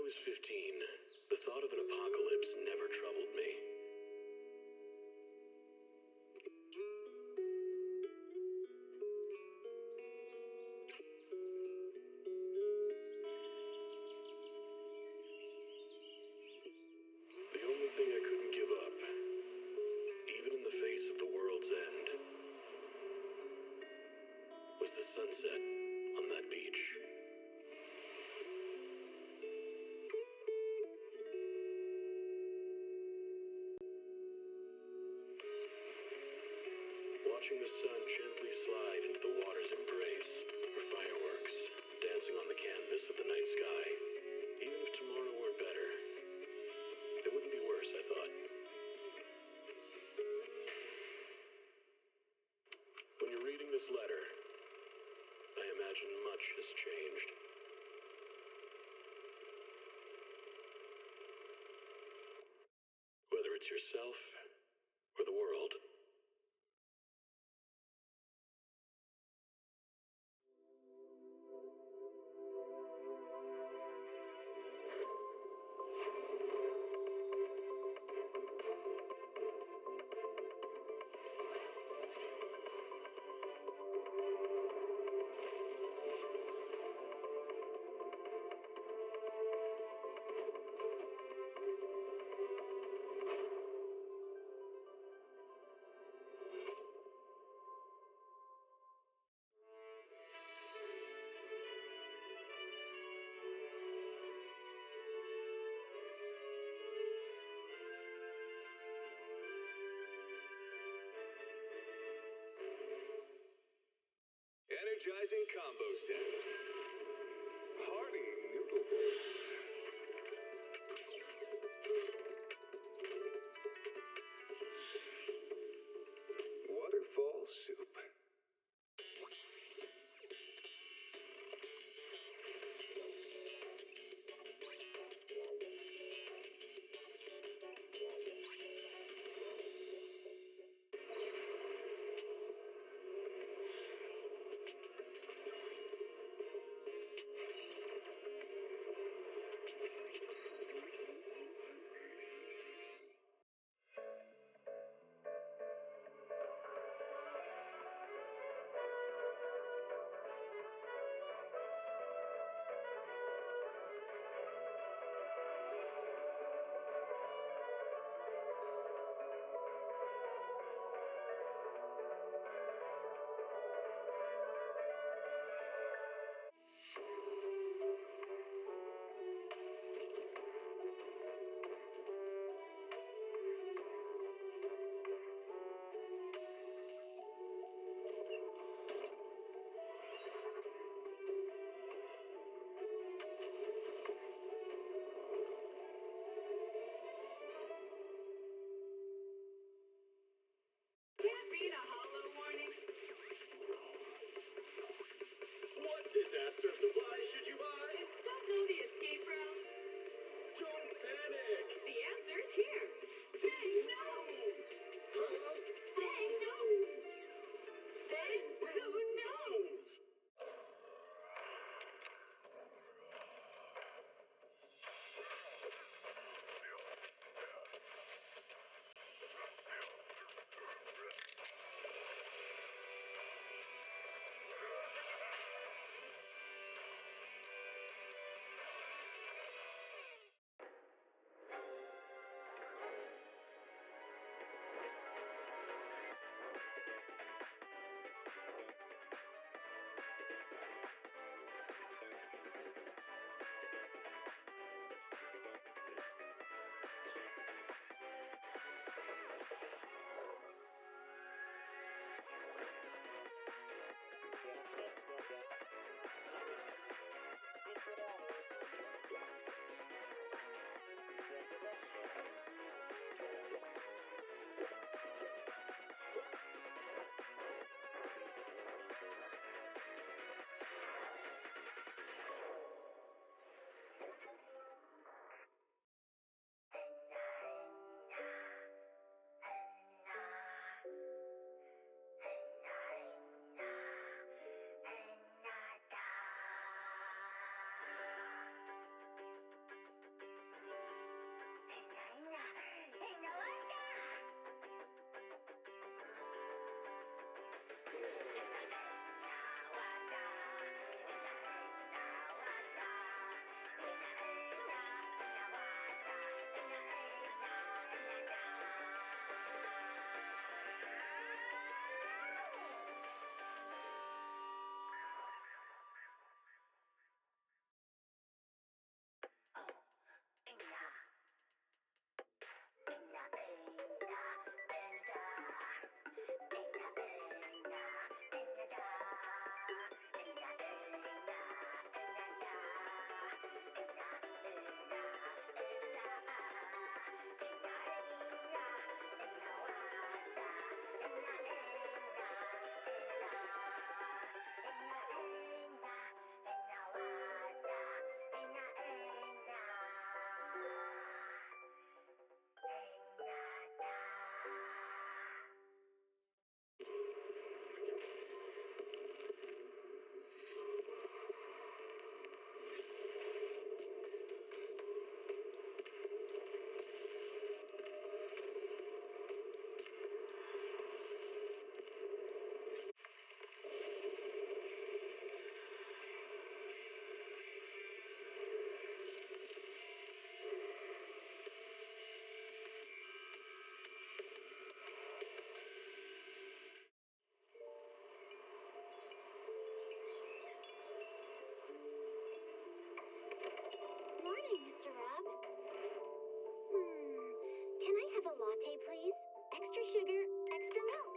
was 15, the thought of an apocalypse never troubled me. The only thing I couldn't give up, even in the face of the world's end, was the sunset on that beach. Watching the sun gently slide into the water's embrace, or fireworks dancing on the canvas of the night sky. Even if tomorrow were better, it wouldn't be worse, I thought. When you're reading this letter, I imagine much has changed. Whether it's yourself or the world. Energizing combo sets. Hearty noodle bowls. Waterfall soup. Can I have a latte, please? Extra sugar, extra milk.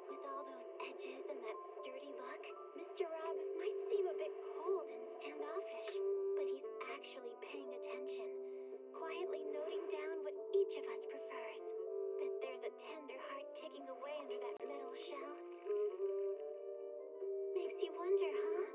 With all those edges and that sturdy look, Mr. Rob might seem a bit cold and standoffish, but he's actually paying attention, quietly noting down what each of us prefers. That there's a tender heart ticking away under that metal shell. Makes you wonder, huh?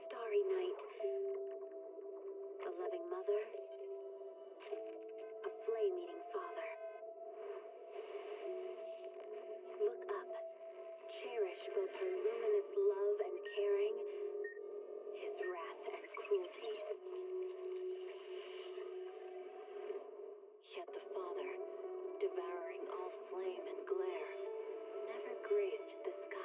Starry night, a loving mother, a flame-eating father. Look up, cherish both her luminous love and caring, his wrath and cruelty. Yet the Father, devouring all flame and glare, never graced the sky.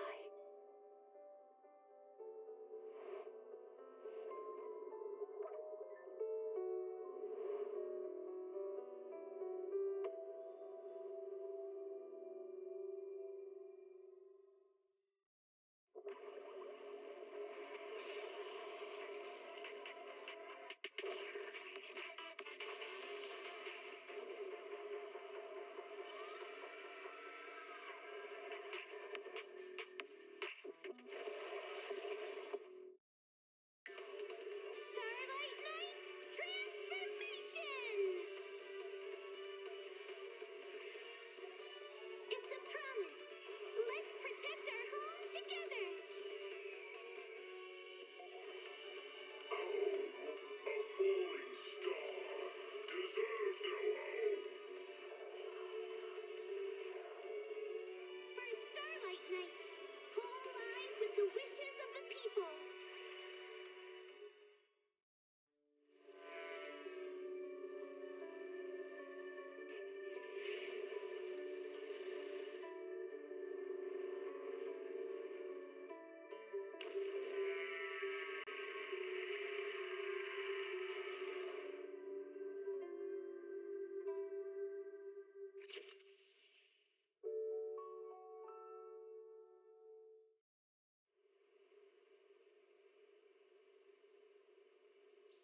Starlight Night Transformation! It's a promise. Let's protect our home together. A falling star deserves no home. For a Starlight Night, home lies with the wishes of the people.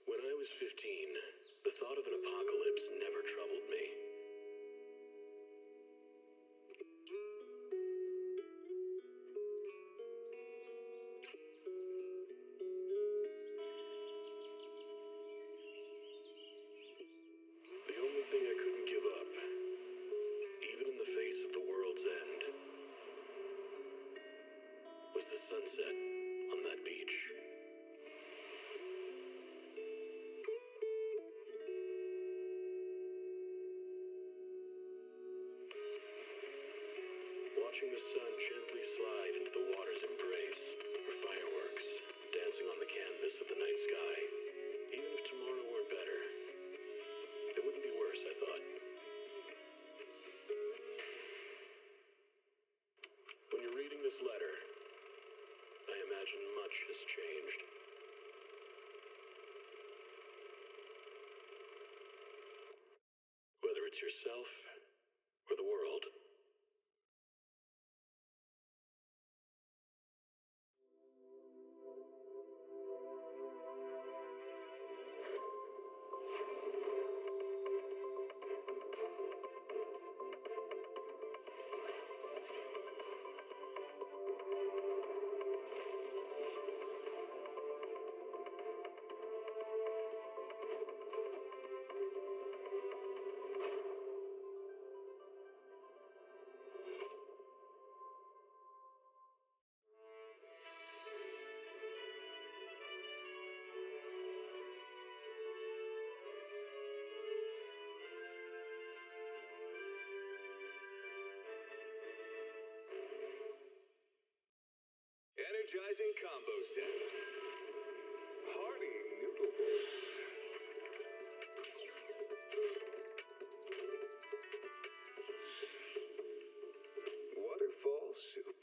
When I was 15, the thought of an apocalypse never troubled me. The only thing I couldn't give up, even in the face of the world's end, was the sunset on that beach. Watching the sun gently slide into the water's embrace, or fireworks dancing on the canvas of the night sky. Even if tomorrow weren't better, it wouldn't be worse, I thought. When you're reading this letter, I imagine much has changed. Whether it's yourself or the world. Energizing combo sets. Hearty noodle bowls. Waterfall soup.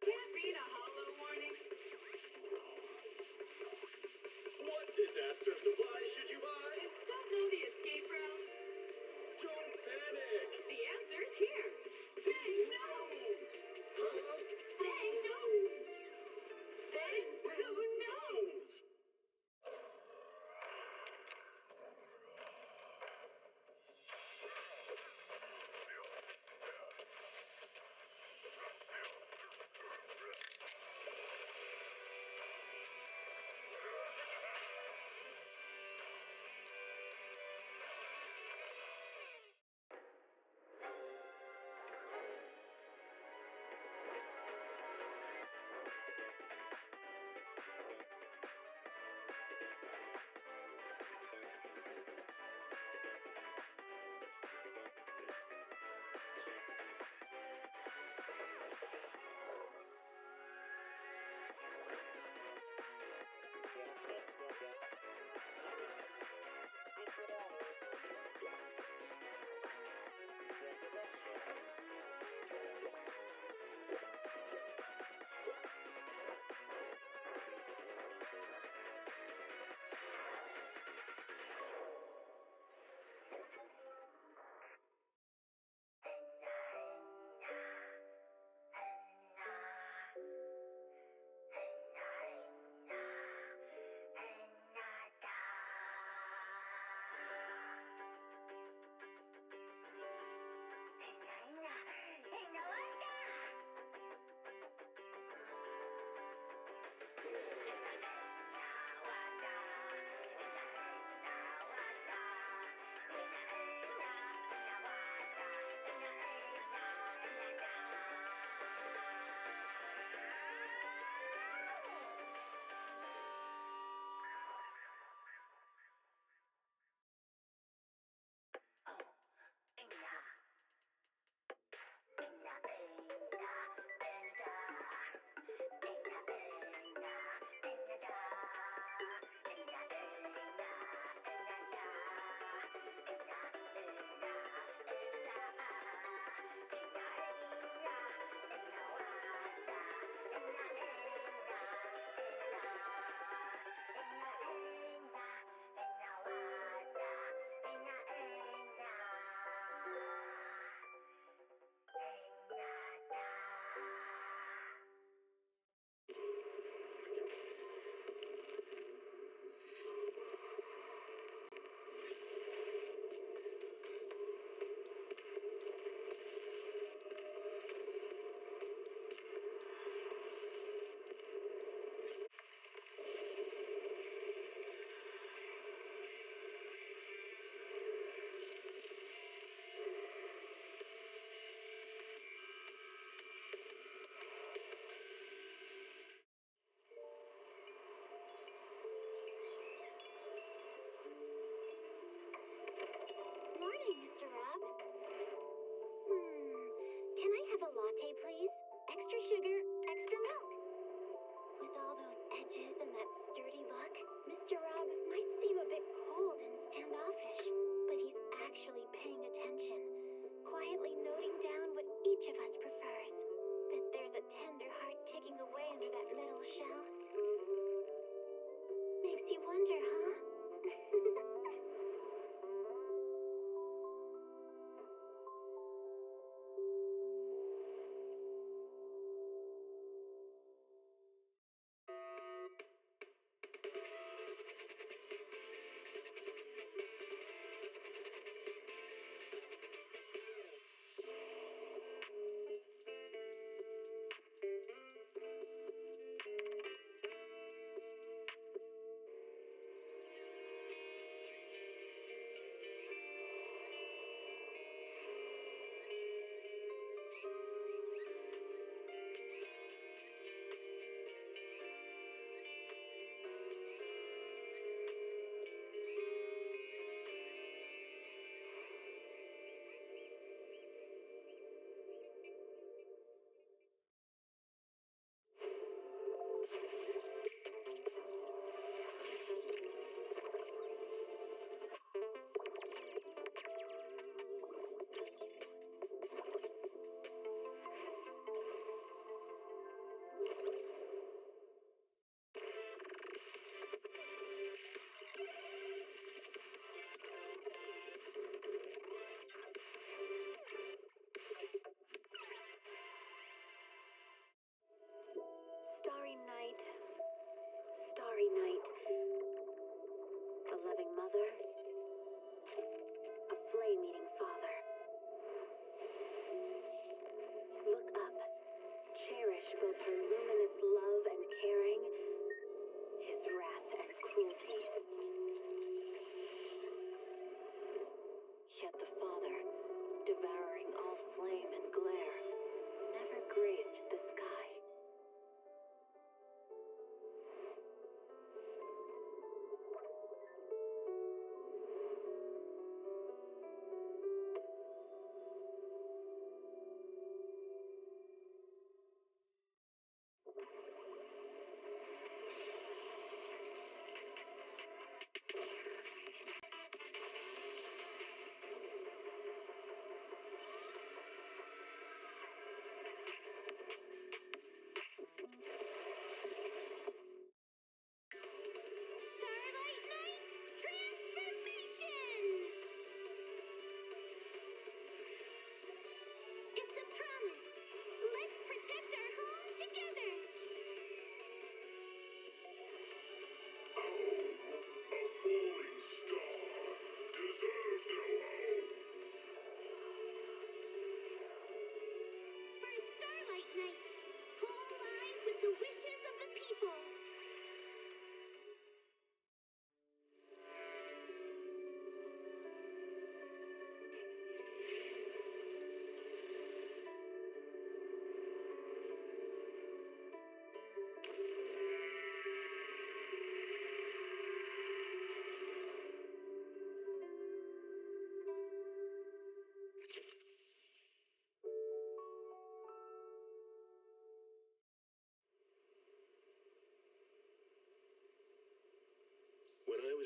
Can't beat a hollow warning. What disaster supplies should you buy? Don't know the escape route? Don't panic! The answer's here. Bang nose. Huh? Bang nose. Bang blue nose.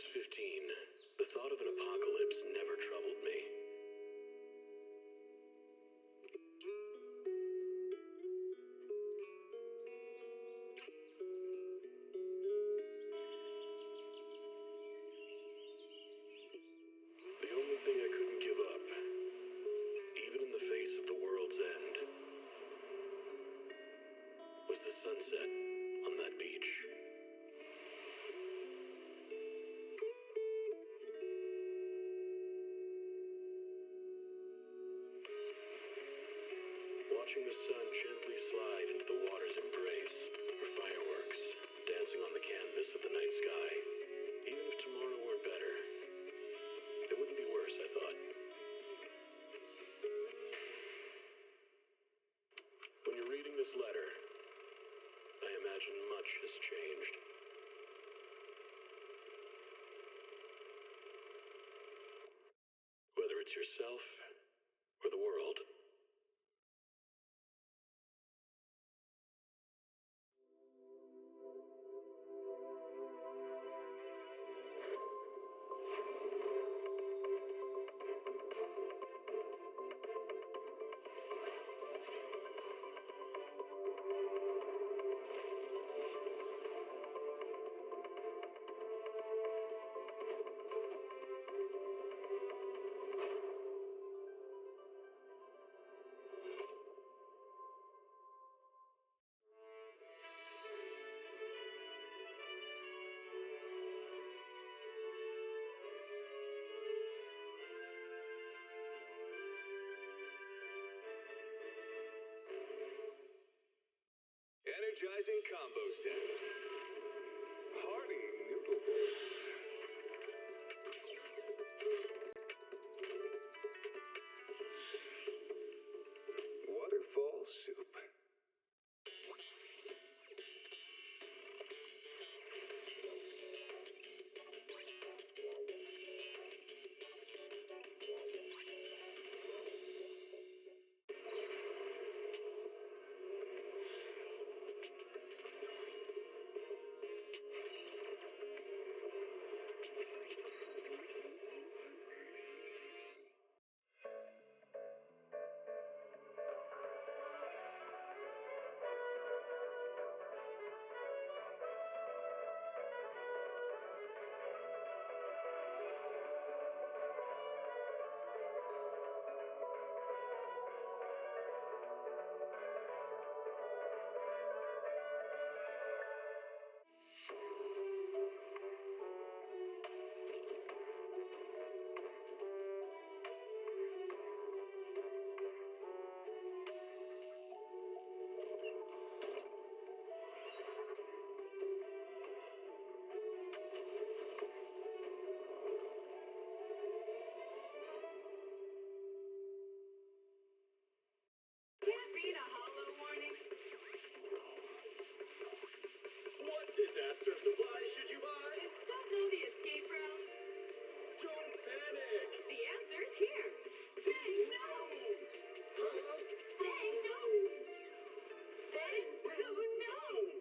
was 15, the thought of an apocalypse never troubled me. The only thing I couldn't give up, even in the face of the world's end, was the sunset on that beach. Watching the sun gently slide into the water's embrace, or fireworks dancing on the canvas of the night sky. Even if tomorrow weren't better, it wouldn't be worse, I thought. When you're reading this letter, I imagine much has changed. Whether it's yourself or the world. Energizing combo sets. Hearty noodle bowls. Waterfall soup. Can't read a hollow warning. What disaster supplies should you buy? Don't know the escape route. Don't panic. The answer's here. Bang nose. Huh? Bang nose. Bang who knows?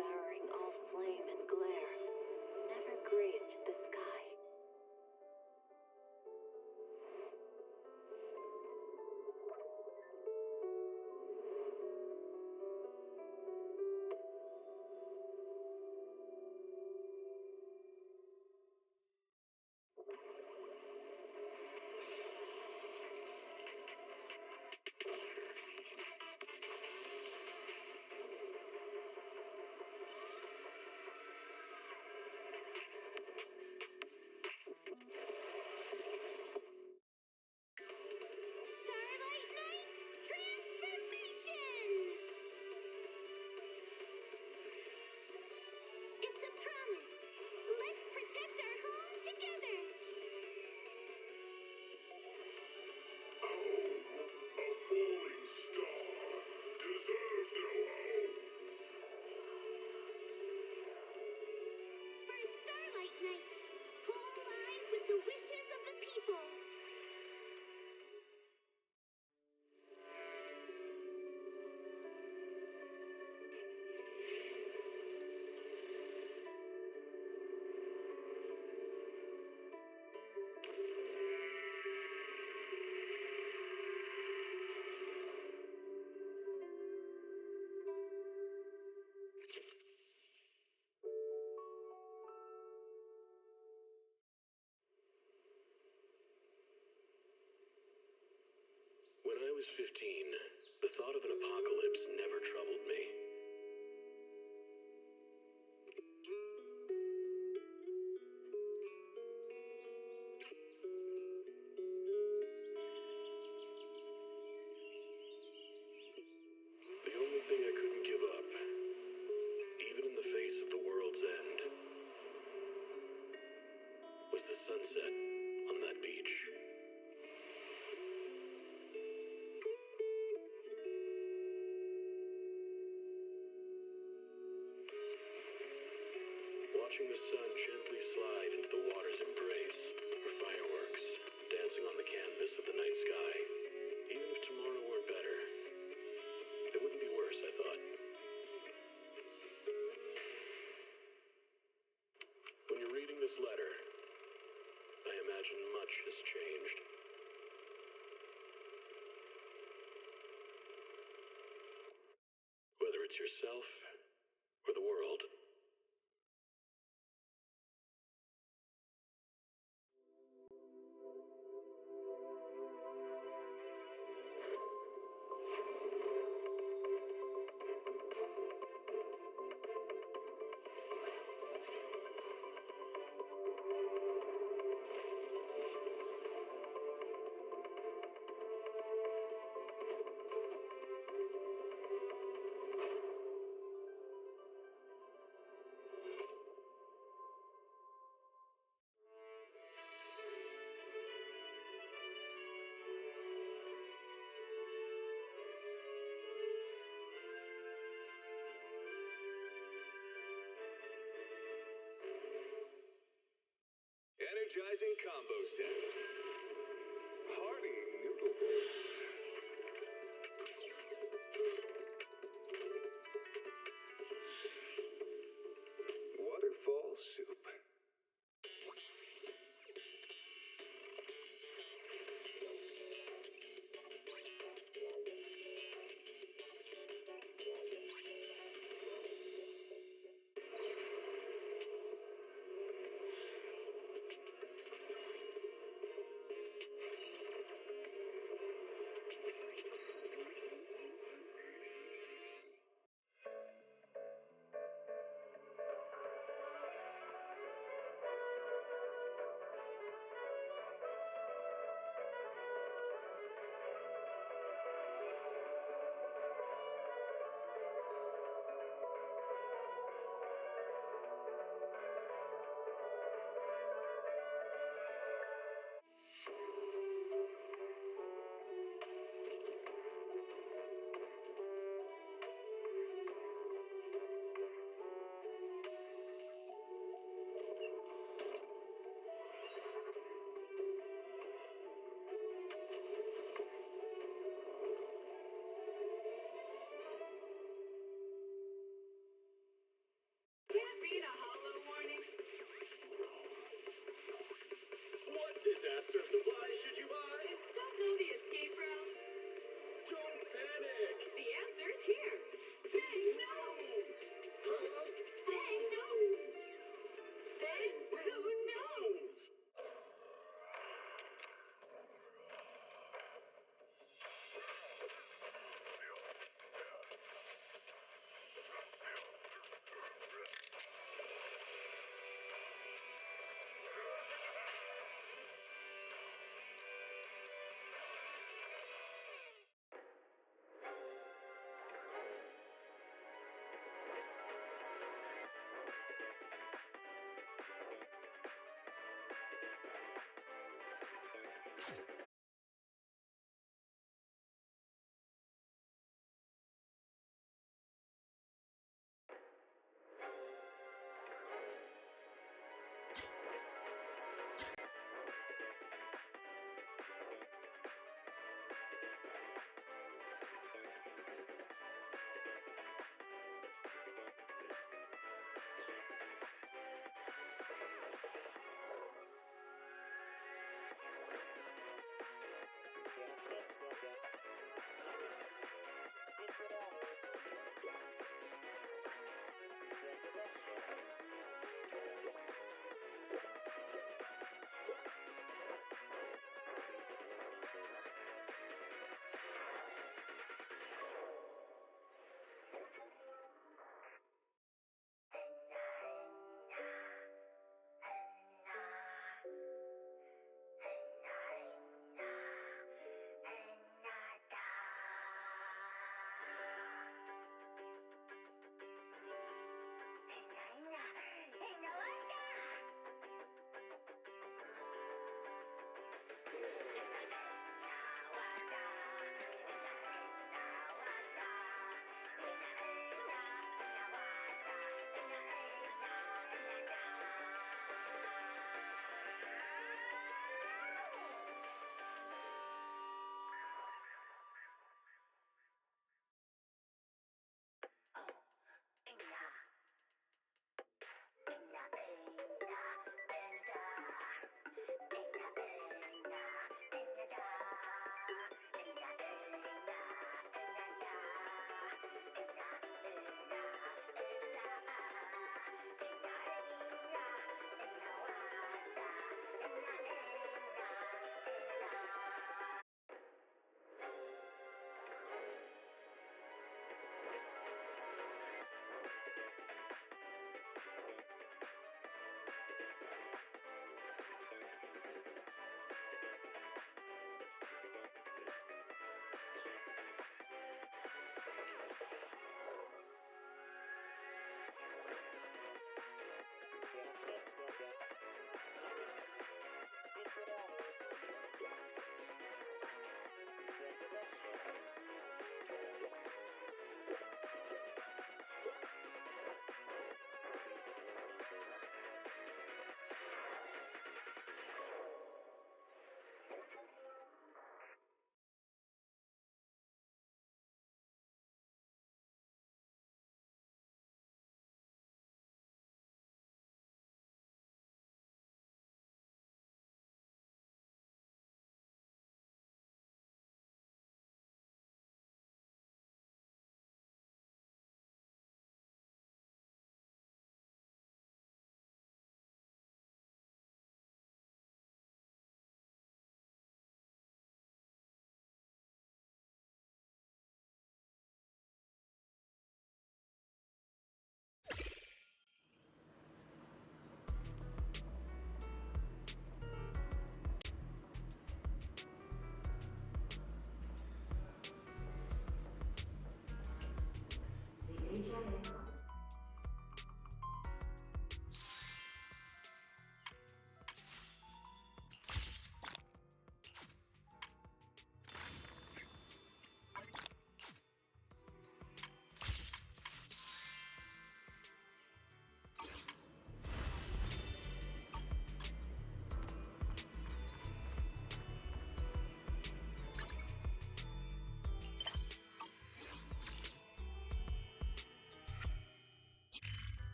devouring all flame and glare, never graced the sky. Starlight Knight transformation! It's a promise. Let's protect our home together. A falling star deserves no home. For Starlight Knight, home lies with the wishes of the people. When I was 15, the thought of an apocalypse never troubled me. The only thing I couldn't give up, even in the face of the world's end, was the sunset on that beach. Watching the sun gently slide into the water's embrace, or fireworks dancing on the canvas of the night sky. Even if tomorrow weren't better, it wouldn't be worse, I thought. When you're reading this letter, I imagine much has changed. Whether it's yourself or the world. Energizing combo sets. Hearty noodle bowls. Waterfall soup.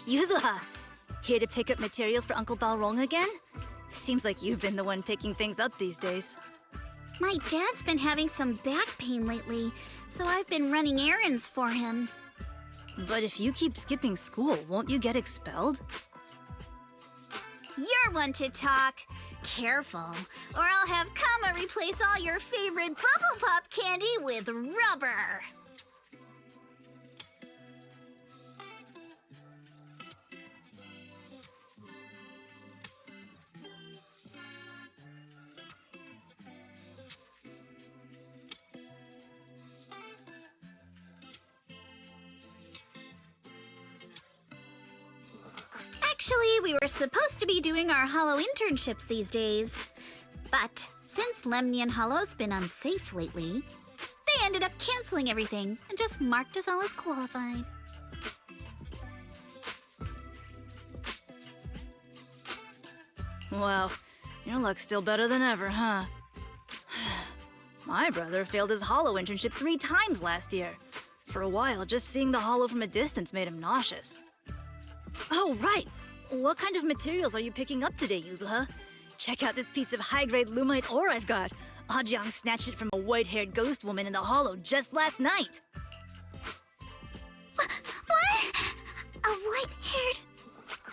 Yuzuha, here to pick up materials for Uncle Balrog again? Seems like you've been the one picking things up these days. My dad's been having some back pain lately, so I've been running errands for him. But if you keep skipping school, won't you get expelled? You're one to talk. Careful, or I'll have Kama replace all your favorite Bubble Pop candy with rubber. Actually, we were supposed to be doing our Hollow internships these days. But since Lemnian Hollow's been unsafe lately, they ended up canceling everything and just marked us all as qualified. Well, your luck's still better than ever, huh? My brother failed his Hollow internship 3 times last year. For a while, just seeing the Hollow from a distance made him nauseous. Oh, right! What kind of materials are you picking up today, Yuzuha? Check out this piece of high-grade lumite ore I've got. Ajang snatched it from a white-haired ghost woman in the Hollow just last night. What? A white-haired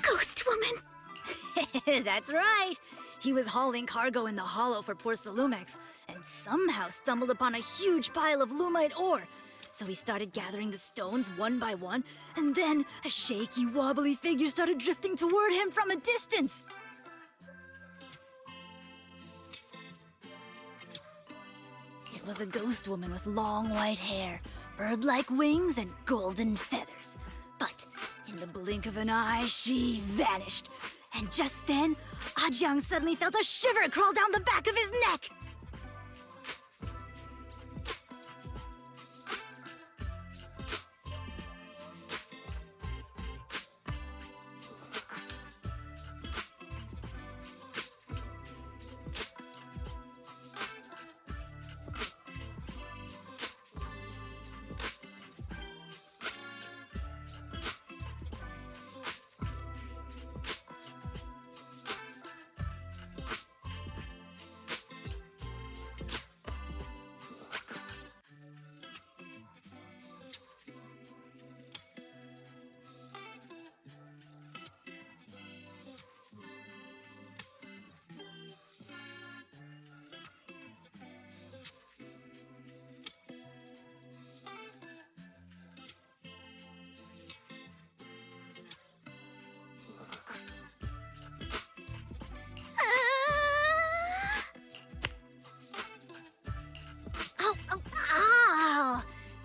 ghost woman? That's right! He was hauling cargo in the Hollow for poor Salumex, and somehow stumbled upon a huge pile of lumite ore. So he started gathering the stones one by one, and then a shaky, wobbly figure started drifting toward him from a distance. It was a ghost woman with long white hair, bird-like wings, and golden feathers. But in the blink of an eye, she vanished. And just then, Ajang suddenly felt a shiver crawl down the back of his neck.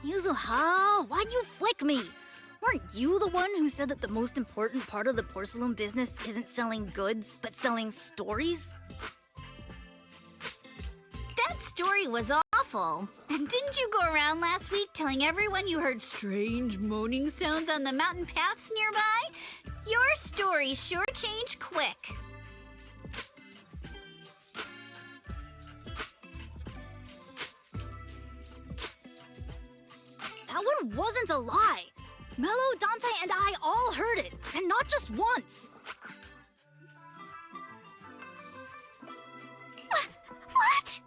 Yuzuha, why'd you flick me? Weren't you the one who said that the most important part of the porcelain business isn't selling goods, but selling stories? That story was awful. And didn't you go around last week telling everyone you heard strange moaning sounds on the mountain paths nearby? Your story sure changed quick. That one wasn't a lie. Mello, Dante, and I all heard it, and not just once. What?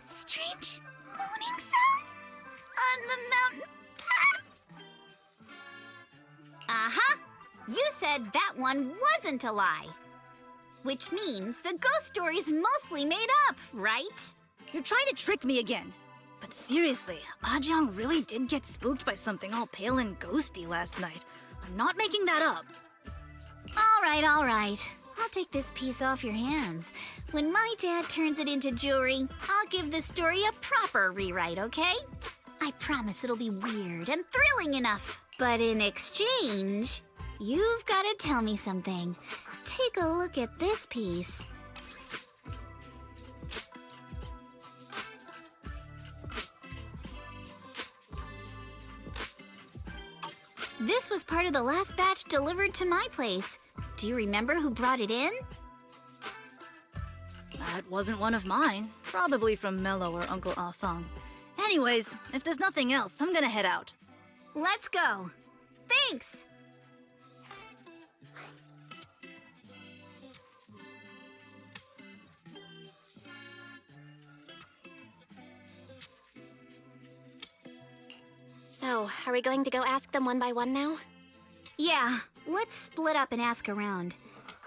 Strange moaning sounds on the mountain path? Uh-huh. You said that one wasn't a lie. Which means the ghost story's mostly made up, right? You're trying to trick me again. But seriously, Ajang really did get spooked by something all pale and ghosty last night. I'm not making that up. All right. I'll take this piece off your hands. When my dad turns it into jewelry, I'll give this story a proper rewrite, okay? I promise it'll be weird and thrilling enough. But in exchange, you've got to tell me something. Take a look at this piece. This was part of the last batch delivered to my place. Do you remember who brought it in? That wasn't one of mine. Probably from Mello or Uncle Afang. Anyways, if there's nothing else, I'm gonna head out. Let's go. Thanks! So, are we going to go ask them one by one now? Yeah, let's split up and ask around.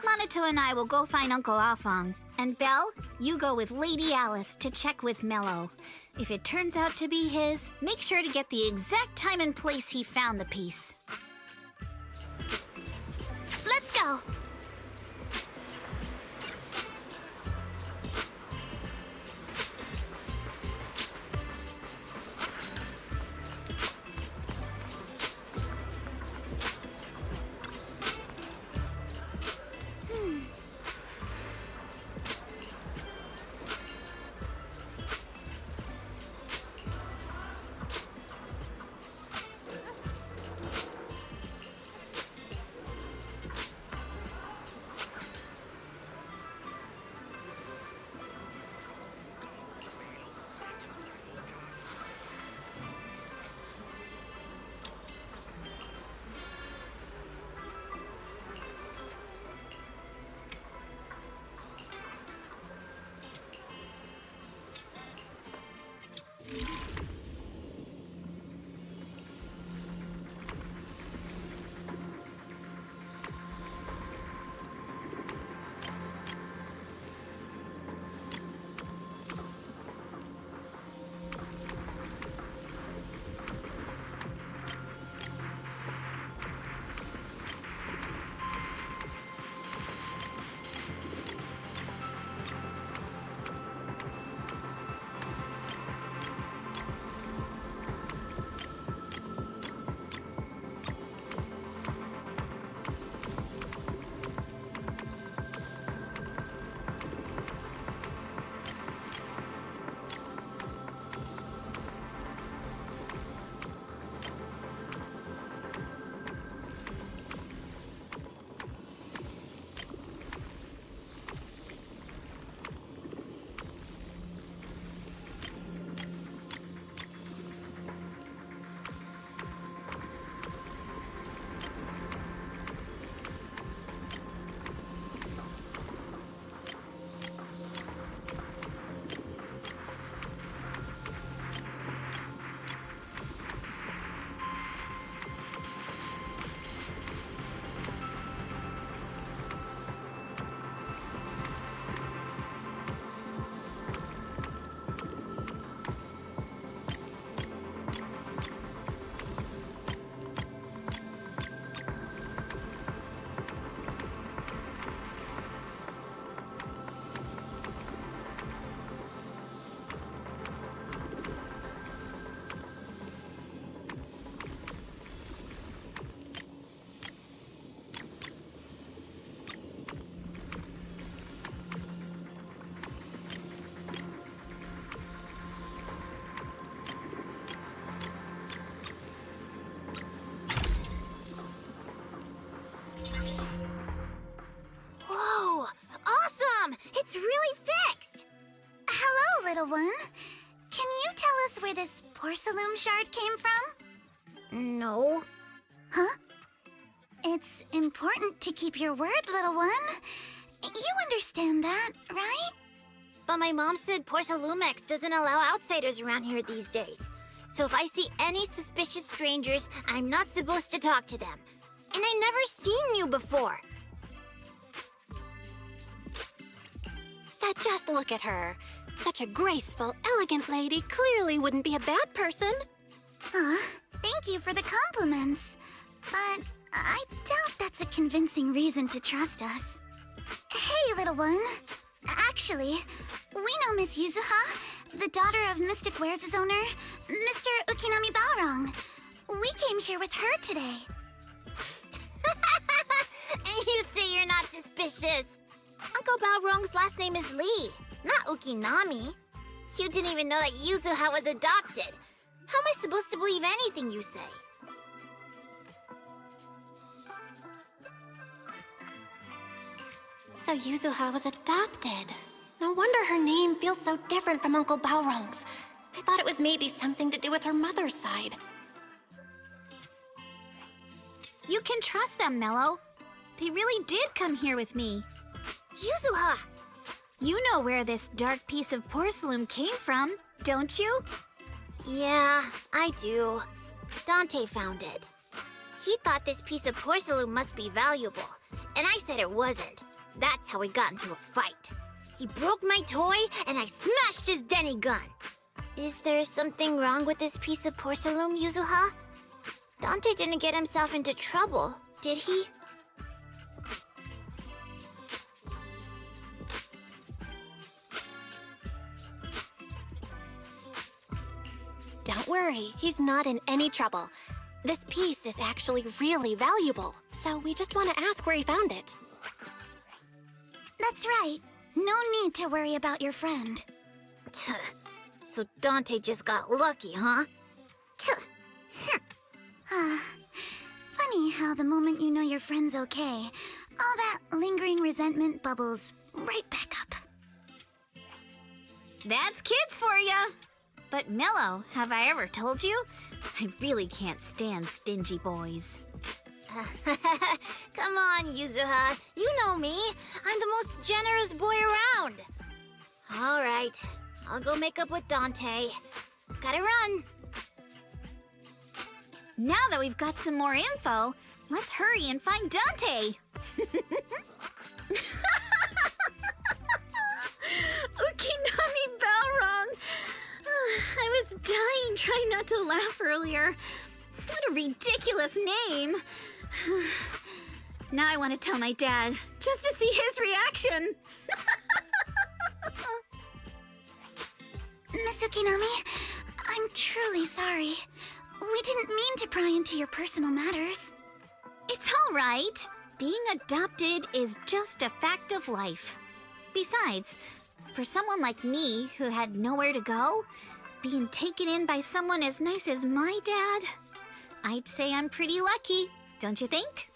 Monato and I will go find Uncle Afong. And Belle, you go with Lady Alice to check with Mello. If it turns out to be his, make sure to get the exact time and place he found the piece. Let's go! It's really fixed! Hello, little one. Can you tell us where this porcelain shard came from? No. Huh? It's important to keep your word, little one. You understand that, right? But my mom said Porcelumex doesn't allow outsiders around here these days. So if I see any suspicious strangers, I'm not supposed to talk to them. And I never seen you before. But just look at her. Such a graceful, elegant lady clearly wouldn't be a bad person. Thank you for the compliments. But I doubt that's a convincing reason to trust us. Hey, little one. Actually, we know Miss Yuzuha, the daughter of Mystic Wares' owner, Mr. Ukinami Balrong. We came here with her today. And you say you're not suspicious. Uncle Balrong's last name is Lee, not Ukinami. You didn't even know that Yuzuha was adopted. How am I supposed to believe anything you say? So Yuzuha was adopted. No wonder her name feels so different from Uncle Balrong's. I thought it was maybe something to do with her mother's side. You can trust them, Mello. They really did come here with me. Yuzuha! You know where this dark piece of porcelain came from, don't you? Yeah, I do. Dante found it. He thought this piece of porcelain must be valuable, and I said it wasn't. That's how we got into a fight. He broke my toy, and I smashed his Denny gun. Is there something wrong with this piece of porcelain, Yuzuha? Dante didn't get himself into trouble, did he? Don't worry, he's not in any trouble. This piece is actually really valuable, so we just want to ask where he found it. That's right. No need to worry about your friend. So Dante just got lucky, huh? Funny how the moment you know your friend's okay, all that lingering resentment bubbles right back up. That's kids for ya! But Mello, have I ever told you? I really can't stand stingy boys. Come on, Yuzuha. You know me. I'm the most generous boy around. All right. I'll go make up with Dante. Gotta run. Now that we've got some more info, let's hurry and find Dante! Ukinami Balrog! I was dying trying not to laugh earlier. What a ridiculous name! Now I want to tell my dad, just to see his reaction! Miss Ukinami, I'm truly sorry. We didn't mean to pry into your personal matters. It's all right. Being adopted is just a fact of life. Besides, for someone like me who had nowhere to go, being taken in by someone as nice as my dad, I'd say I'm pretty lucky, don't you think?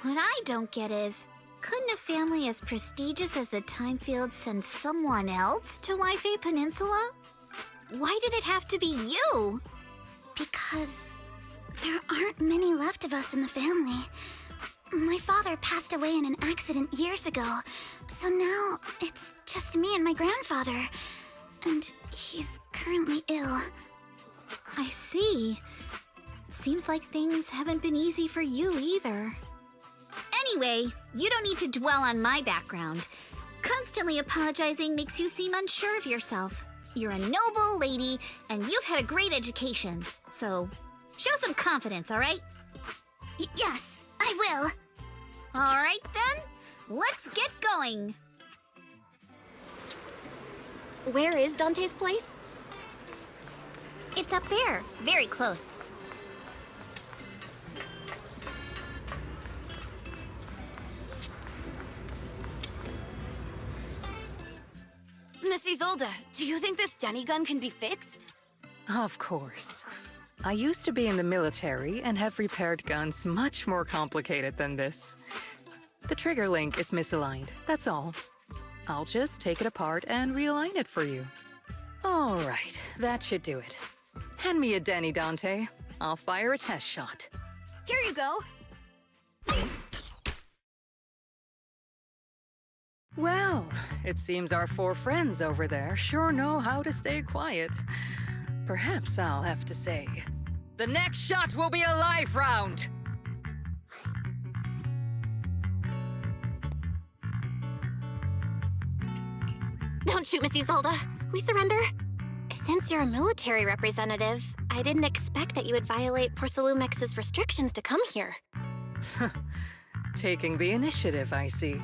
What I don't get is, couldn't a family as prestigious as the Timefields send someone else to Wi-Fi Peninsula? Why did it have to be you? Because there aren't many left of us in the family. My father passed away in an accident years ago, so now it's just me and my grandfather. And he's currently ill. I see. Seems like things haven't been easy for you either. Anyway, you don't need to dwell on my background. Constantly apologizing makes you seem unsure of yourself. You're a noble lady, and you've had a great education. So, show some confidence, all right? Yes, I will. All right, then. Let's get going. Where is Dante's place? It's up there, very close. Miss Isolde, do you think this Denny gun can be fixed? Of course. I used to be in the military and have repaired guns much more complicated than this. The trigger link is misaligned, that's all. I'll just take it apart and realign it for you. All right, that should do it. Hand me a Denny, Dante. I'll fire a test shot. Here you go. Well, it seems our four friends over there sure know how to stay quiet. Perhaps I'll have to say, the next shot will be a live round! Don't shoot, Miss Isolde. We surrender. Since you're a military representative, I didn't expect that you would violate Porcelumex's restrictions to come here. Taking the initiative, I see.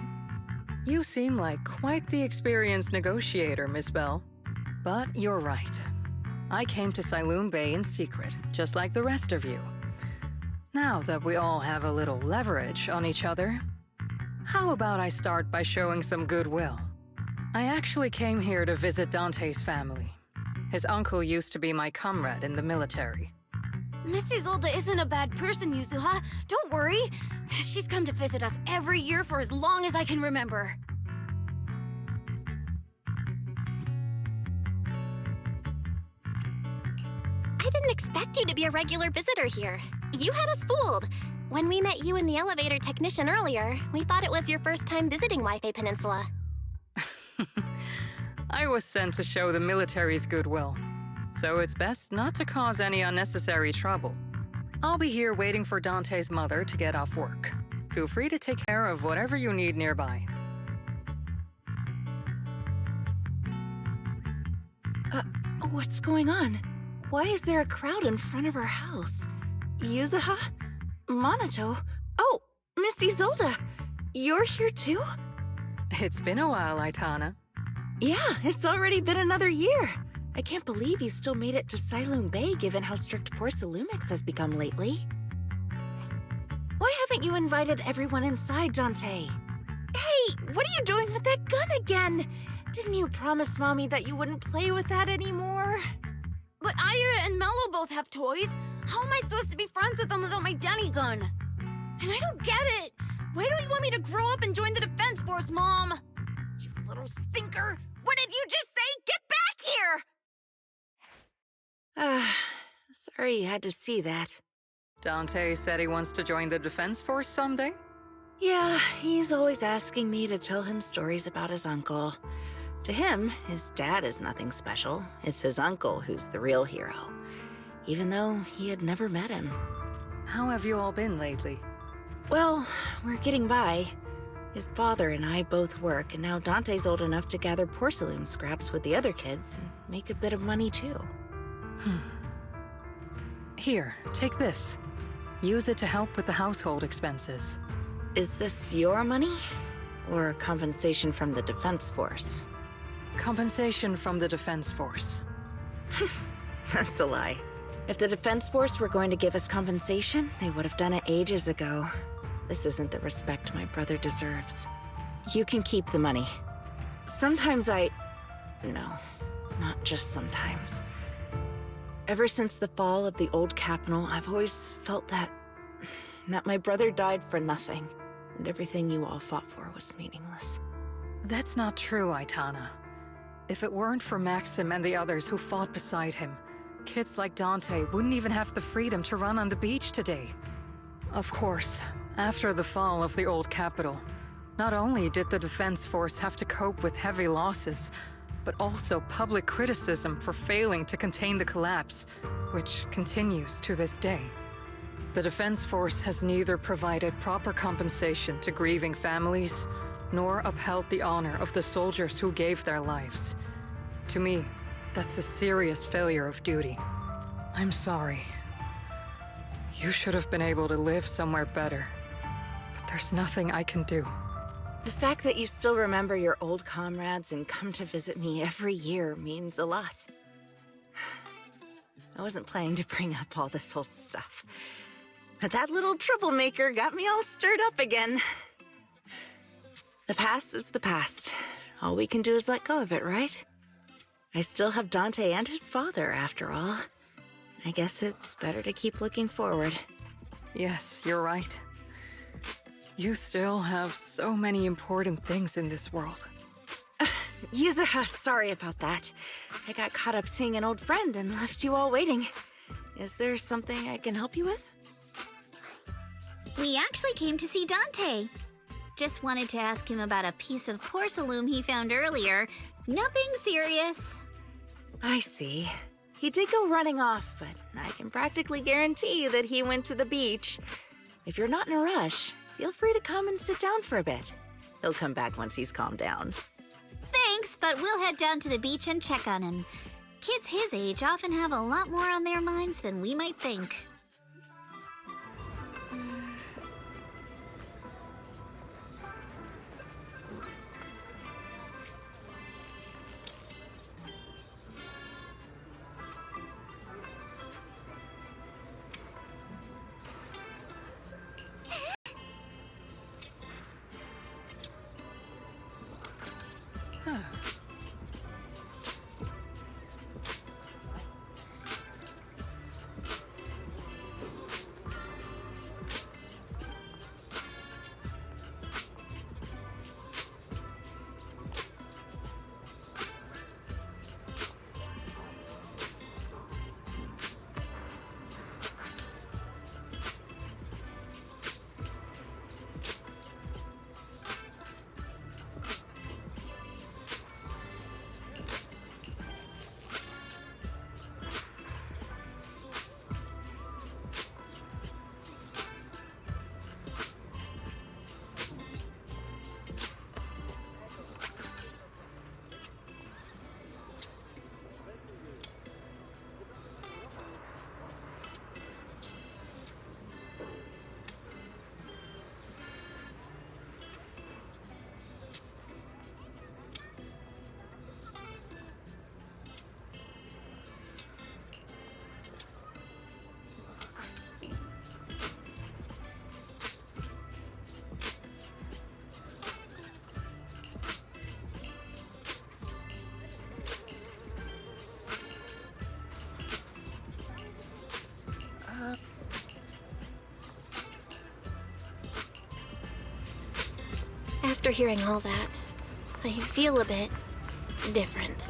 You seem like quite the experienced negotiator, Miss Bell. But you're right. I came to Saloon Bay in secret, just like the rest of you. Now that we all have a little leverage on each other, how about I start by showing some goodwill? I actually came here to visit Dante's family. His uncle used to be my comrade in the military. Miss Isolde isn't a bad person, Yuzuha. Don't worry. She's come to visit us every year for as long as I can remember. I didn't expect you to be a regular visitor here. You had us fooled. When we met you and the elevator technician earlier, we thought it was your first time visiting Wi-Fi Peninsula. I was sent to show the military's goodwill. so it's best not to cause any unnecessary trouble. I'll be here waiting for Dante's mother to get off work. Feel free to take care of whatever you need nearby. What's going on? Why is there a crowd in front of our house? Yuzuha? Monato? Oh, Miss Isolde! You're here too? It's been a while, Aitana. Yeah, it's already been another year. I can't believe you still made it to Siloon Bay given how strict Porcelumix has become lately. Why haven't you invited everyone inside, Dante? Hey, what are you doing with that gun again? Didn't you promise Mommy that you wouldn't play with that anymore? But Aya and Mello both have toys. How am I supposed to be friends with them without my Denny gun? And I don't get it. Why don't you want me to grow up and join the Defense Force, Mom? You little stinker! What did you just say? Get back here! Sorry you had to see that. Dante said he wants to join the Defense Force someday? Yeah, he's always asking me to tell him stories about his uncle. To him, his dad is nothing special. It's his uncle who's the real hero, even though he had never met him. How have you all been lately? Well, we're getting by. His father and I both work, and now Dante's old enough to gather porcelain scraps with the other kids and make a bit of money too. Here, take this. Use it to help with the household expenses. Is this your money? Or compensation from the Defense Force? Compensation from the Defense Force. That's a lie. If the Defense Force were going to give us compensation, they would have done it ages ago. This isn't the respect my brother deserves. You can keep the money. Sometimes No, not just sometimes. Ever since the fall of the old capital, I've always felt that my brother died for nothing, and everything you all fought for was meaningless. That's not true, Aitana. If it weren't for Maxim and the others who fought beside him, kids like Dante wouldn't even have the freedom to run on the beach today. Of course, after the fall of the old capital, not only did the Defense Force have to cope with heavy losses, but also public criticism for failing to contain the collapse, which continues to this day. The Defense Force has neither provided proper compensation to grieving families, nor upheld the honor of the soldiers who gave their lives. To me, that's a serious failure of duty. I'm sorry. You should have been able to live somewhere better, but there's nothing I can do. The fact that you still remember your old comrades and come to visit me every year means a lot. I wasn't planning to bring up all this old stuff, but that little troublemaker got me all stirred up again. The past is the past. All we can do is let go of it, right? I still have Dante and his father, after all. I guess it's better to keep looking forward. Yes, you're right. You still have so many important things in this world. Yuzuha, sorry about that. I got caught up seeing an old friend and left you all waiting. Is there something I can help you with? We actually came to see Dante. Just wanted to ask him about a piece of porcelain he found earlier. Nothing serious. I see. He did go running off, but I can practically guarantee that he went to the beach. If you're not in a rush, feel free to come and sit down for a bit. He'll come back once he's calmed down. Thanks, but we'll head down to the beach and check on him. Kids his age often have a lot more on their minds than we might think. After hearing all that, I feel a bit different.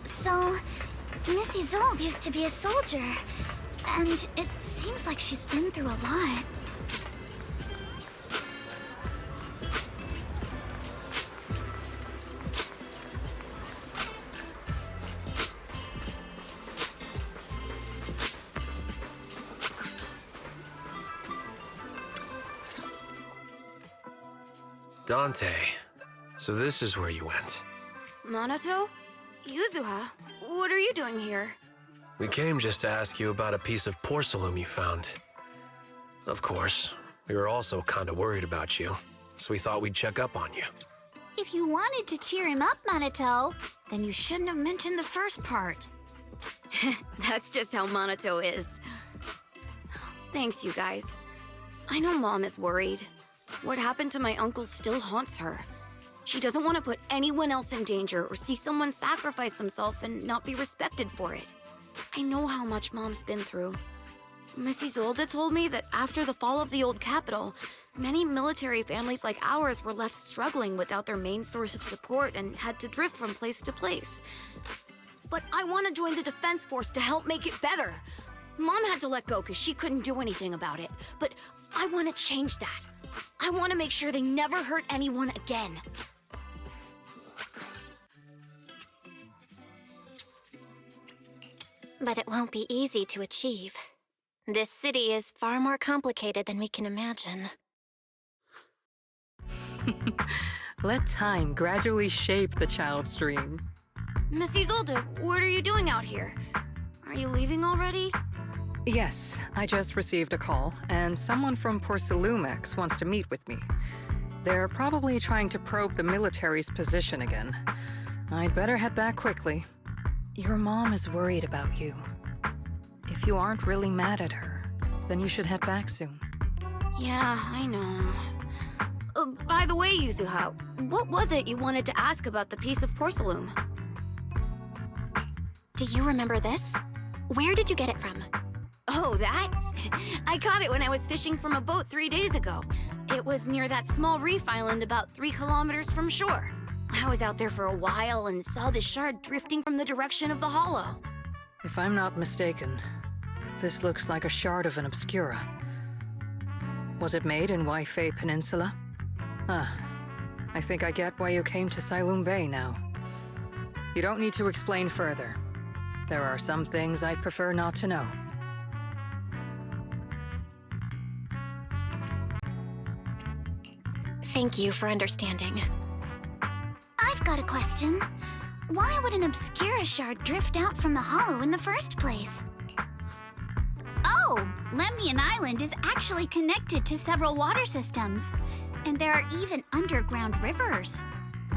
So, Miss Isolde used to be a soldier, and it seems like she's been through a lot. Dante, so this is where you went. Minato? Yuzuha, what are you doing here? We came just to ask you about a piece of porcelain you found. Of course, we were also kinda worried about you, so we thought we'd check up on you. If you wanted to cheer him up, Minato, then you shouldn't have mentioned the first part. That's just how Minato is. Thanks, you guys. I know Mom is worried. What happened to my uncle still haunts her. She doesn't want to put anyone else in danger or see someone sacrifice themselves and not be respected for it. I know how much Mom's been through. Miss Isolde told me that after the fall of the old capital, many military families like ours were left struggling without their main source of support and had to drift from place to place. But I want to join the defense force to help make it better. Mom had to let go because she couldn't do anything about it, but I want to change that. I want to make sure they never hurt anyone again. But it won't be easy to achieve. This city is far more complicated than we can imagine. Let time gradually shape the child's dream. Miss Isolde, what are you doing out here? Are you leaving already? Yes, I just received a call, and someone from Porcelumex wants to meet with me. They're probably trying to probe the military's position again. I'd better head back quickly. Your mom is worried about you. If you aren't really mad at her, then you should head back soon. Yeah, I know. By the way, Yuzuha, what was it you wanted to ask about the piece of porcelain? Do you remember this? Where did you get it from? Oh, that? I caught it when I was fishing from a boat 3 days ago. It was near that small reef island about 3 kilometers from shore. I was out there for a while and saw the shard drifting from the direction of the hollow. If I'm not mistaken, this looks like a shard of an Obscura. Was it made in Waifei Peninsula? I think I get why you came to Sailoon Bay now. You don't need to explain further. There are some things I'd prefer not to know. Thank you for understanding. I've got a question. Why would an Obscura shard drift out from the hollow in the first place? Oh, Lemnian Island is actually connected to several water systems, and there are even underground rivers.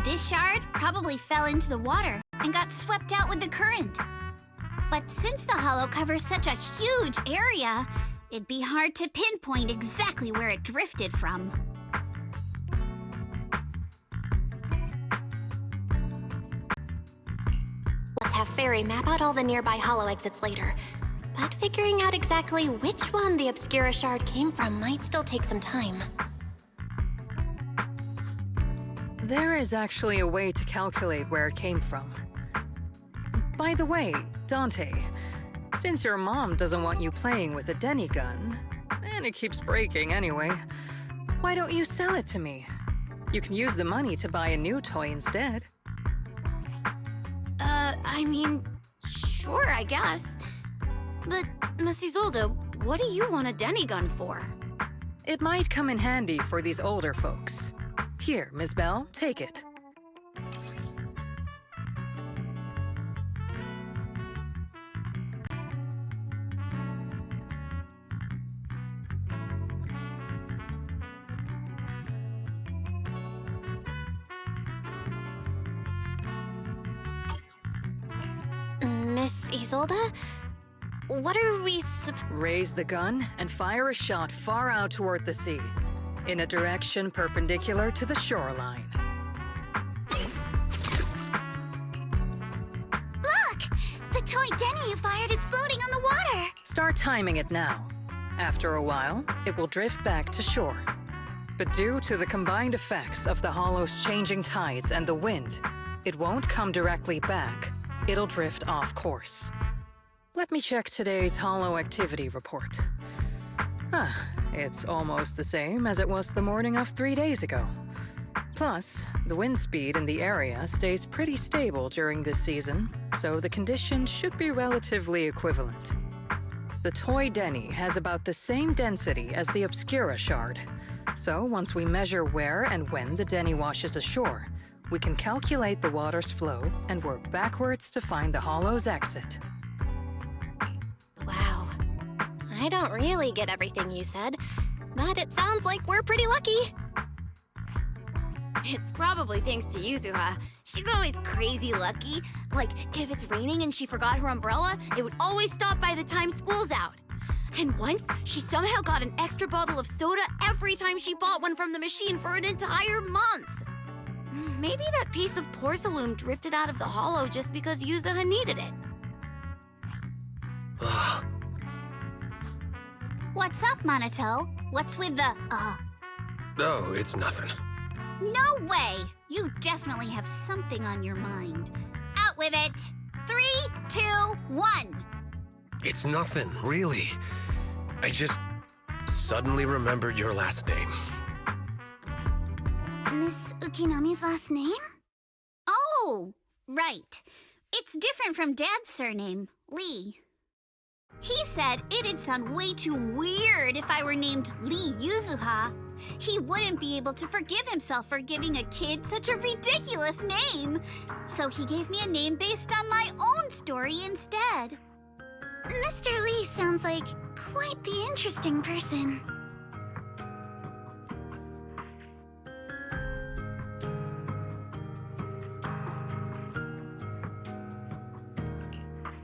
This shard probably fell into the water and got swept out with the current. But since the hollow covers such a huge area, it'd be hard to pinpoint exactly where it drifted from. Let's have Fairy map out all the nearby hollow exits later. But figuring out exactly which one the Obscura shard came from might still take some time. There is actually a way to calculate where it came from. By the way, Dante, since your mom doesn't want you playing with a Denny gun, and it keeps breaking anyway, why don't you sell it to me? You can use the money to buy a new toy instead. I mean, sure, I guess. But, Miss Isolde, what do you want a Denny gun for? It might come in handy for these older folks. Here, Ms. Bell, take it. Miss Isolde? What are we Raise the gun and fire a shot far out toward the sea, in a direction perpendicular to the shoreline. Look! The toy Denny you fired is floating on the water! Start timing it now. After a while, it will drift back to shore. But due to the combined effects of the hollow's changing tides and the wind, it won't come directly back. It'll drift off course. Let me check today's hollow activity report. It's almost the same as it was the morning of 3 days ago. Plus, the wind speed in the area stays pretty stable during this season, so the conditions should be relatively equivalent. The Toy Denny has about the same density as the Obscura Shard, so once we measure where and when the Denny washes ashore, we can calculate the water's flow and work backwards to find the hollow's exit. Wow. I don't really get everything you said, but it sounds like we're pretty lucky. It's probably thanks to Yuzuha. She's always crazy lucky. Like, if it's raining and she forgot her umbrella, it would always stop by the time school's out. And once, she somehow got an extra bottle of soda every time she bought one from the machine for an entire month. Maybe that piece of porcelain drifted out of the hollow just because Yuzuha needed it. What's up, Monato? What's with the, Oh, it's nothing. No way! You definitely have something on your mind. Out with it! 3, 2, 1! It's nothing, really. I just suddenly remembered your last name. Miss Ukinami's last name? Oh, right. It's different from Dad's surname, Lee. He said it'd sound way too weird if I were named Lee Yuzuha. He wouldn't be able to forgive himself for giving a kid such a ridiculous name. So he gave me a name based on my own story instead. Mr. Lee sounds like quite the interesting person.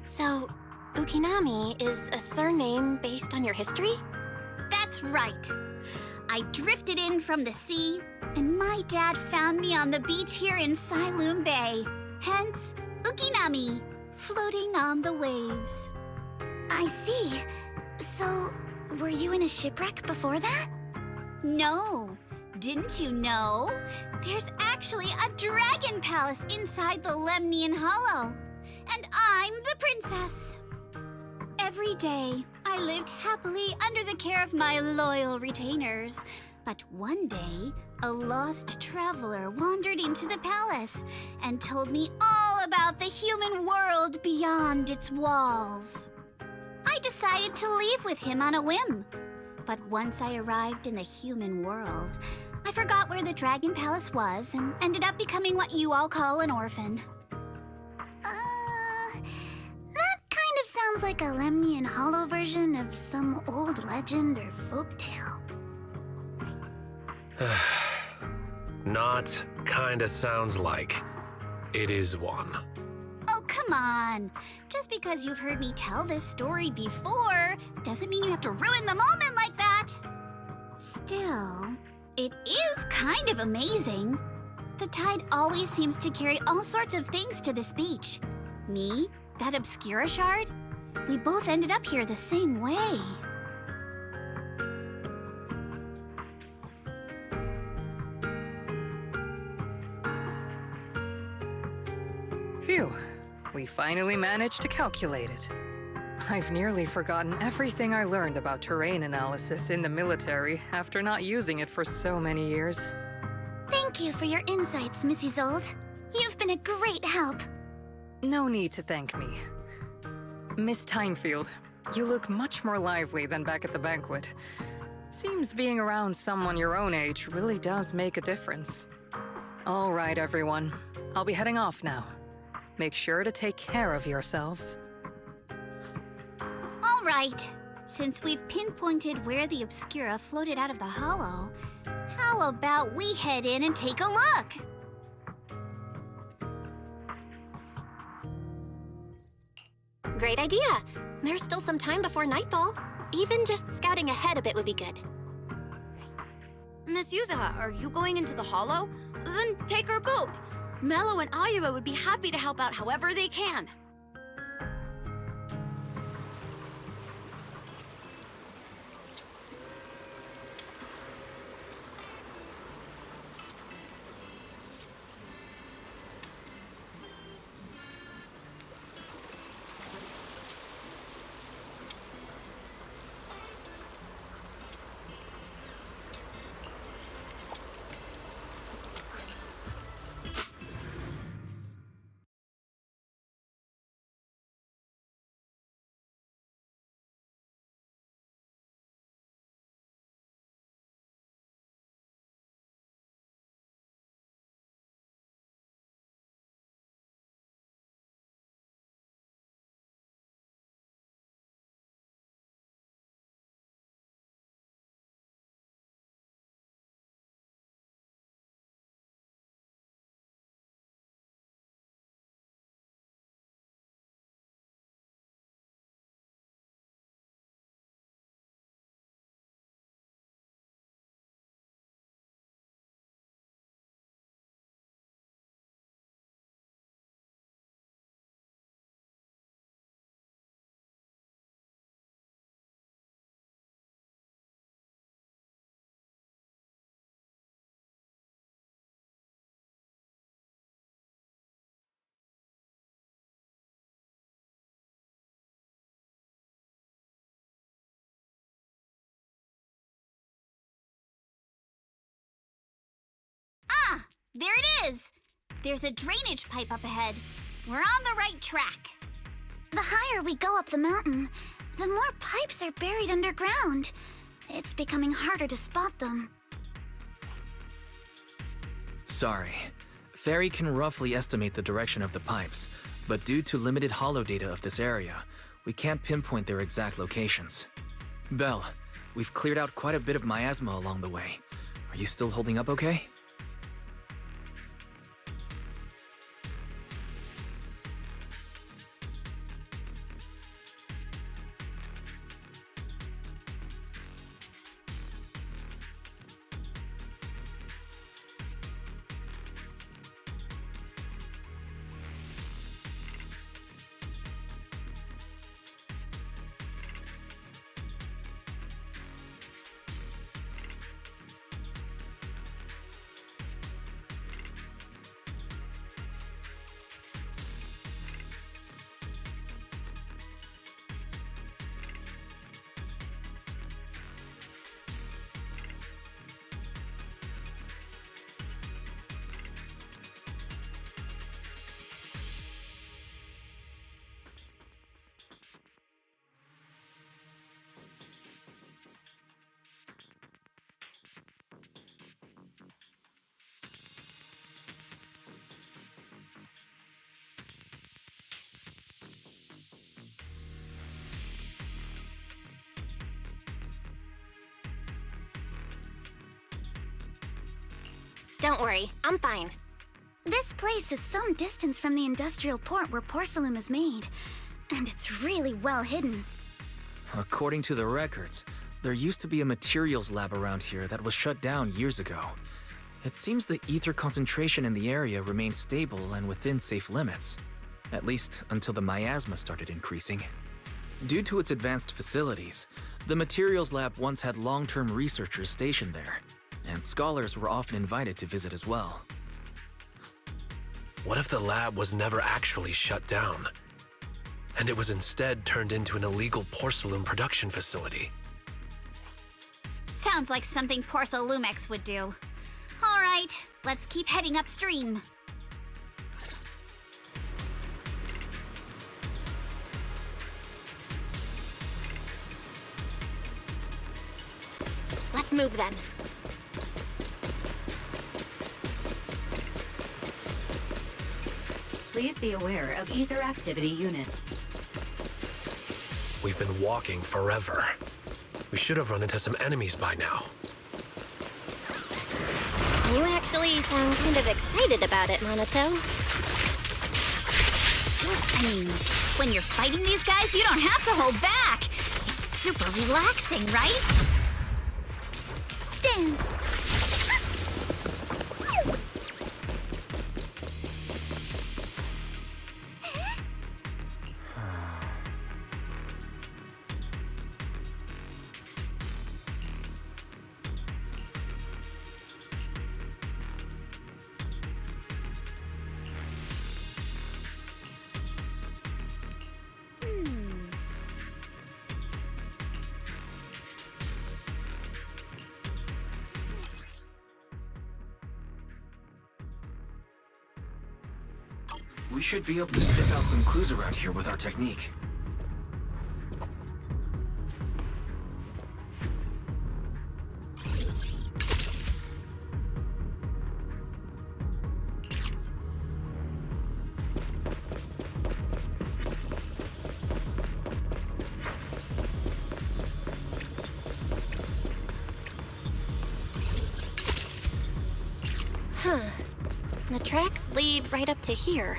So, Ukinami is a surname based on your history? That's right. I drifted in from the sea, and my dad found me on the beach here in Sailoon Bay. Hence, Ukinami, floating on the waves. I see. So, were you in a shipwreck before that? No. Didn't you know? There's actually a dragon palace inside the Lemnian Hollow. And I'm the princess. Every day, I lived happily under the care of my loyal retainers. But one day, a lost traveler wandered into the palace and told me all about the human world beyond its walls. I decided to leave with him on a whim. But once I arrived in the human world, I forgot where the Dragon Palace was and ended up becoming what you all call an orphan. That kind of sounds like a Lemnian Hollow version of some old legend or folktale. Not kinda sounds like. It is one. Oh, come on. Just because you've heard me tell this story before doesn't mean you have to ruin the moment like that. Still, it is kind of amazing. The tide always seems to carry all sorts of things to this beach. Me, that Obscura Shard, we both ended up here the same way. Phew, we finally managed to calculate it. I've nearly forgotten everything I learned about terrain analysis in the military after not using it for so many years. Thank you for your insights, Mrs. Zold. You've been a great help. No need to thank me. Miss Timefield, you look much more lively than back at the banquet. Seems being around someone your own age really does make a difference. All right, everyone. I'll be heading off now. Make sure to take care of yourselves. All right. Since we've pinpointed where the Obscura floated out of the hollow, how about we head in and take a look? Great idea. There's still some time before nightfall. Even just scouting ahead a bit would be good. Miss Yuzuha, are you going into the hollow? Then take our boat. Mello and Ayuba would be happy to help out however they can. There it is! There's a drainage pipe up ahead. We're on the right track. The higher we go up the mountain, the more pipes are buried underground. It's becoming harder to spot them. Sorry. Fairy can roughly estimate the direction of the pipes, but due to limited holo data of this area, we can't pinpoint their exact locations. Belle, we've cleared out quite a bit of miasma along the way. Are you still holding up okay? Don't worry, I'm fine. This place is some distance from the industrial port where porcelain is made, and it's really well hidden. According to the records, there used to be a materials lab around here that was shut down years ago. It seems the ether concentration in the area remained stable and within safe limits, at least until the miasma started increasing. Due to its advanced facilities, the materials lab once had long-term researchers stationed there, and scholars were often invited to visit as well. What if the lab was never actually shut down, and it was instead turned into an illegal porcelain production facility? Sounds like something Porcelumex would do. All right, let's keep heading upstream. Let's move then. Please be aware of ether activity units. We've been walking forever. We should have run into some enemies by now. You actually sound kind of excited about it, Monato. I mean, when you're fighting these guys, you don't have to hold back. It's super relaxing, right? Dance! We should be able to sniff out some clues around here with our technique. Huh. The tracks lead right up to here.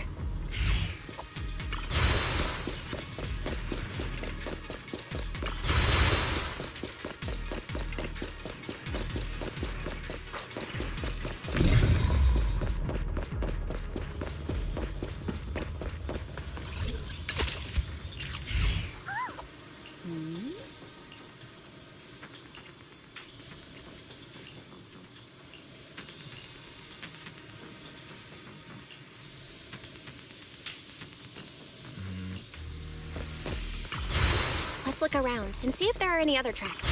Let's look around and see if there are any other tracks.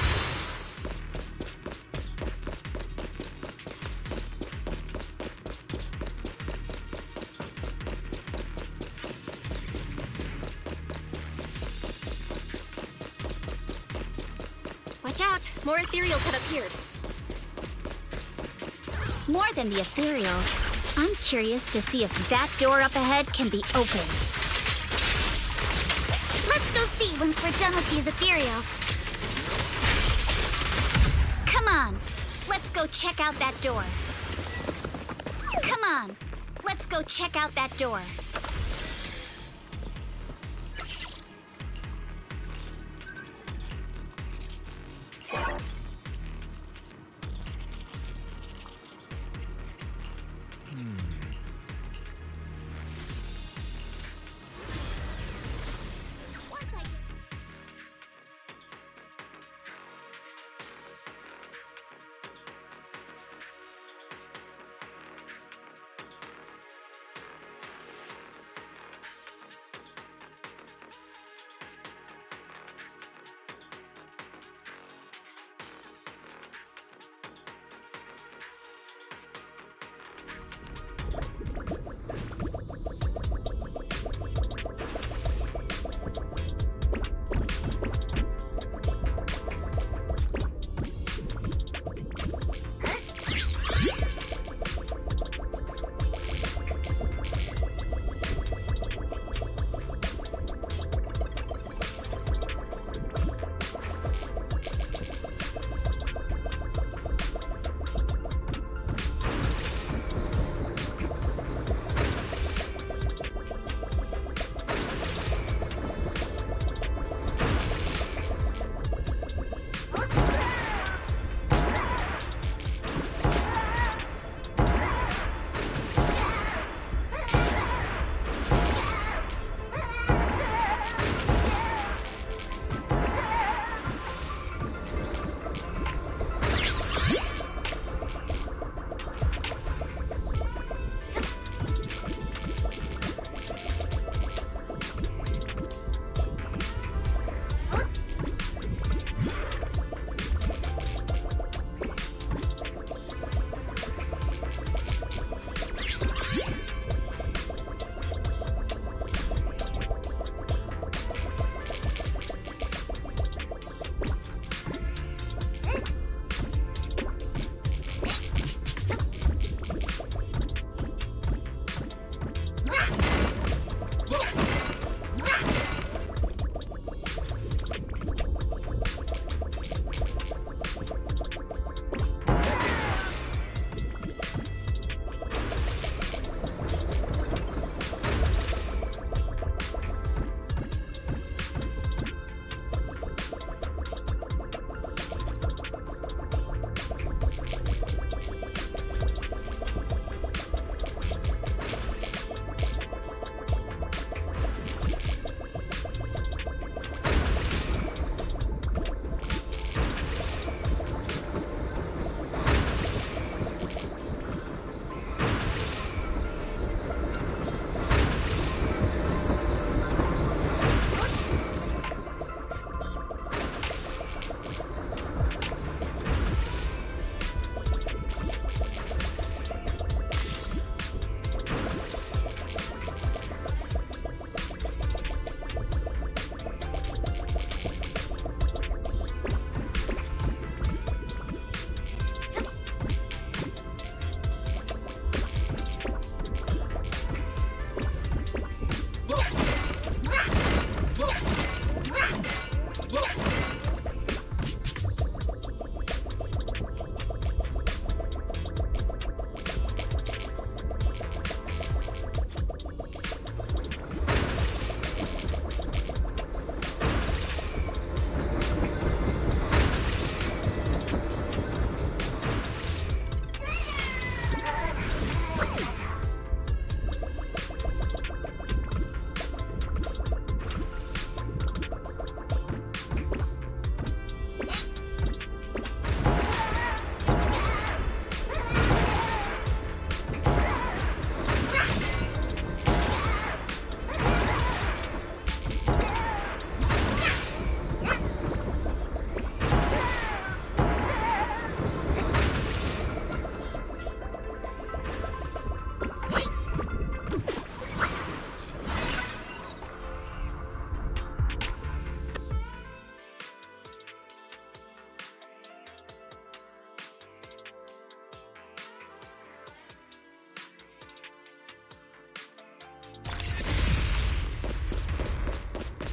Watch out! More ethereals have appeared. More than the ethereals, I'm curious to see if that door up ahead can be opened. Let's go see once we're done with these ethereals. Come on, let's go check out that door. Come on, let's go check out that door.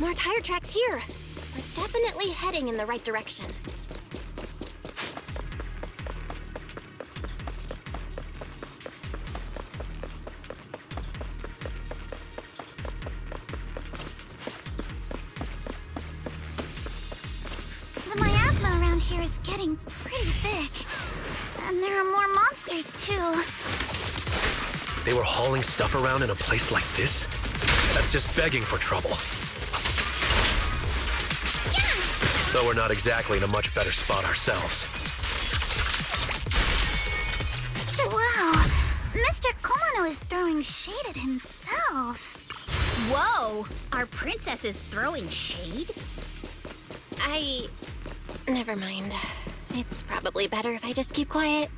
More tire tracks here. We're definitely heading in the right direction. The miasma around here is getting pretty thick. And there are more monsters, too. They were hauling stuff around in a place like this? That's just begging for trouble. Though we're not exactly in a much better spot ourselves. Wow, Mr. Komono is throwing shade at himself. Whoa! Our princess is throwing shade? Never mind. It's probably better if I just keep quiet.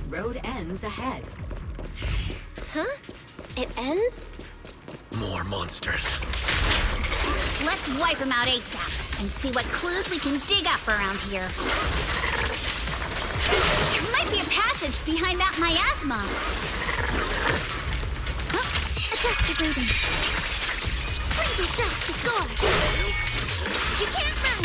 Road ends ahead. Huh? It ends? More monsters. Let's wipe them out ASAP and see what clues we can dig up around here. There might be a passage behind that miasma. Adjust your breathing. Bring yourselves to score. You can't run.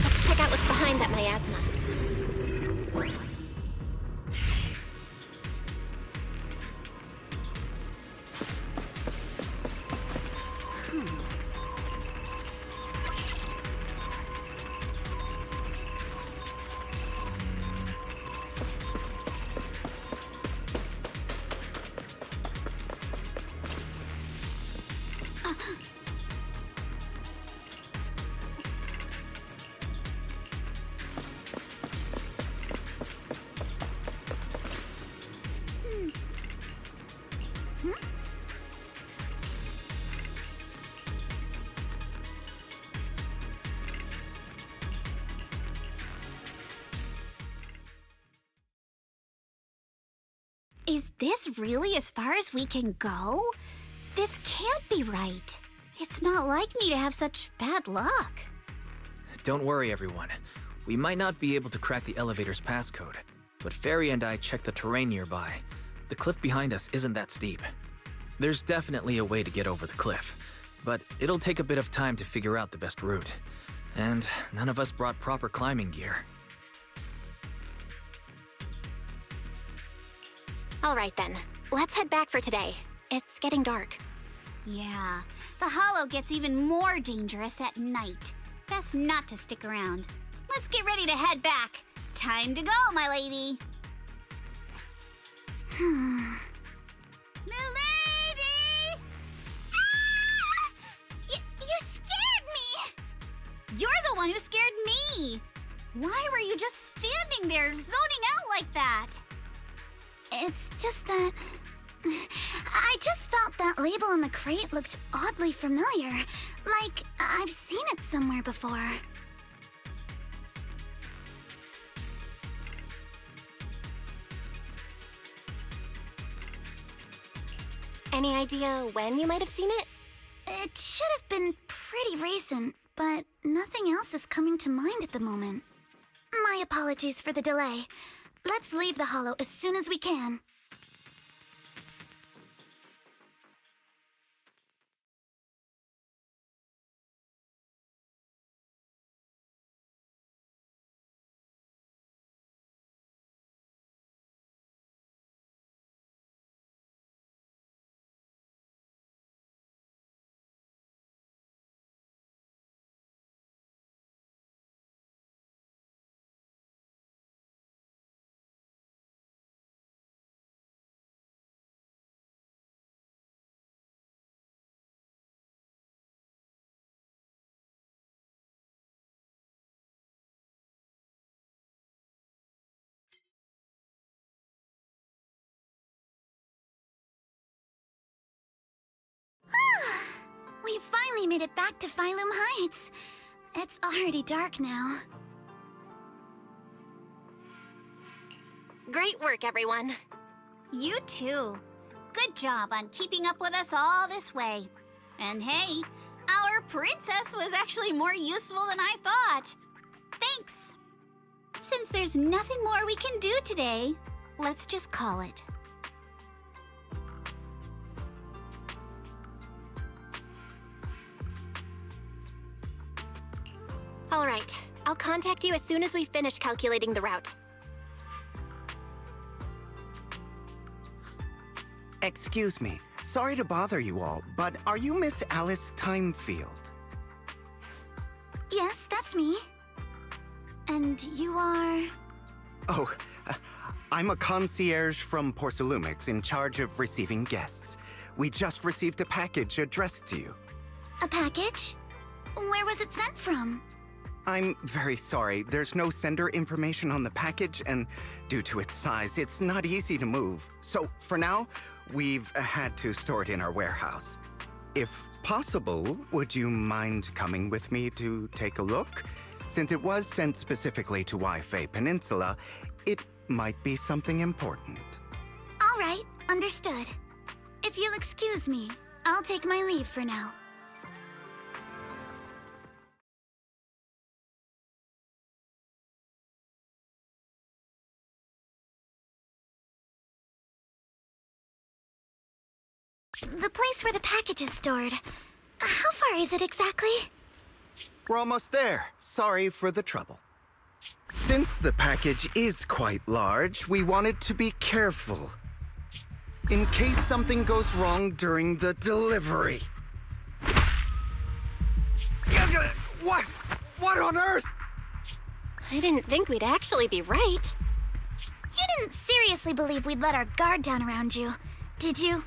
Let's check out what's behind that miasma. Is this really as far as we can go? This can't be right. It's not like me to have such bad luck. Don't worry, everyone. We might not be able to crack the elevator's passcode, but Fairy and I checked the terrain nearby. The cliff behind us isn't that steep. There's definitely a way to get over the cliff, but it'll take a bit of time to figure out the best route. And none of us brought proper climbing gear. All right then, let's head back for today. It's getting dark. Yeah, the hollow gets even more dangerous at night. Best not to stick around. Let's get ready to head back. Time to go, my lady. Milady! Ah! You scared me! You're the one who scared me! Why were you just standing there, zoning out like that? It's just that... I just felt that label on the crate looked oddly familiar. Like, I've seen it somewhere before. Any idea when you might have seen it? It should have been pretty recent, but nothing else is coming to mind at the moment. My apologies for the delay. Let's leave the hollow as soon as we can. finally made it back to Phylum Heights. It's already dark now. Great work, everyone. You too. Good job on keeping up with us all this way. And hey, our princess was actually more useful than I thought. Thanks. Since there's nothing more we can do today, let's just call it. All right, I'll contact you as soon as we finish calculating the route. Excuse me. Sorry to bother you all, but are you Miss Alice Timefield? Yes, that's me. And you are... Oh, I'm a concierge from Porcelumix in charge of receiving guests. We just received a package addressed to you. A package? Where was it sent from? I'm very sorry. There's no sender information on the package, and due to its size, it's not easy to move. So, for now, we've had to store it in our warehouse. If possible, would you mind coming with me to take a look? Since it was sent specifically to Wi-Fi Peninsula, it might be something important. All right, understood. If you'll excuse me, I'll take my leave for now. The place where the package is stored. How far is it exactly? We're almost there. Sorry for the trouble. Since the package is quite large, we wanted to be careful. In case something goes wrong during the delivery. What? What on earth? I didn't think we'd actually be right. You didn't seriously believe we'd let our guard down around you, did you?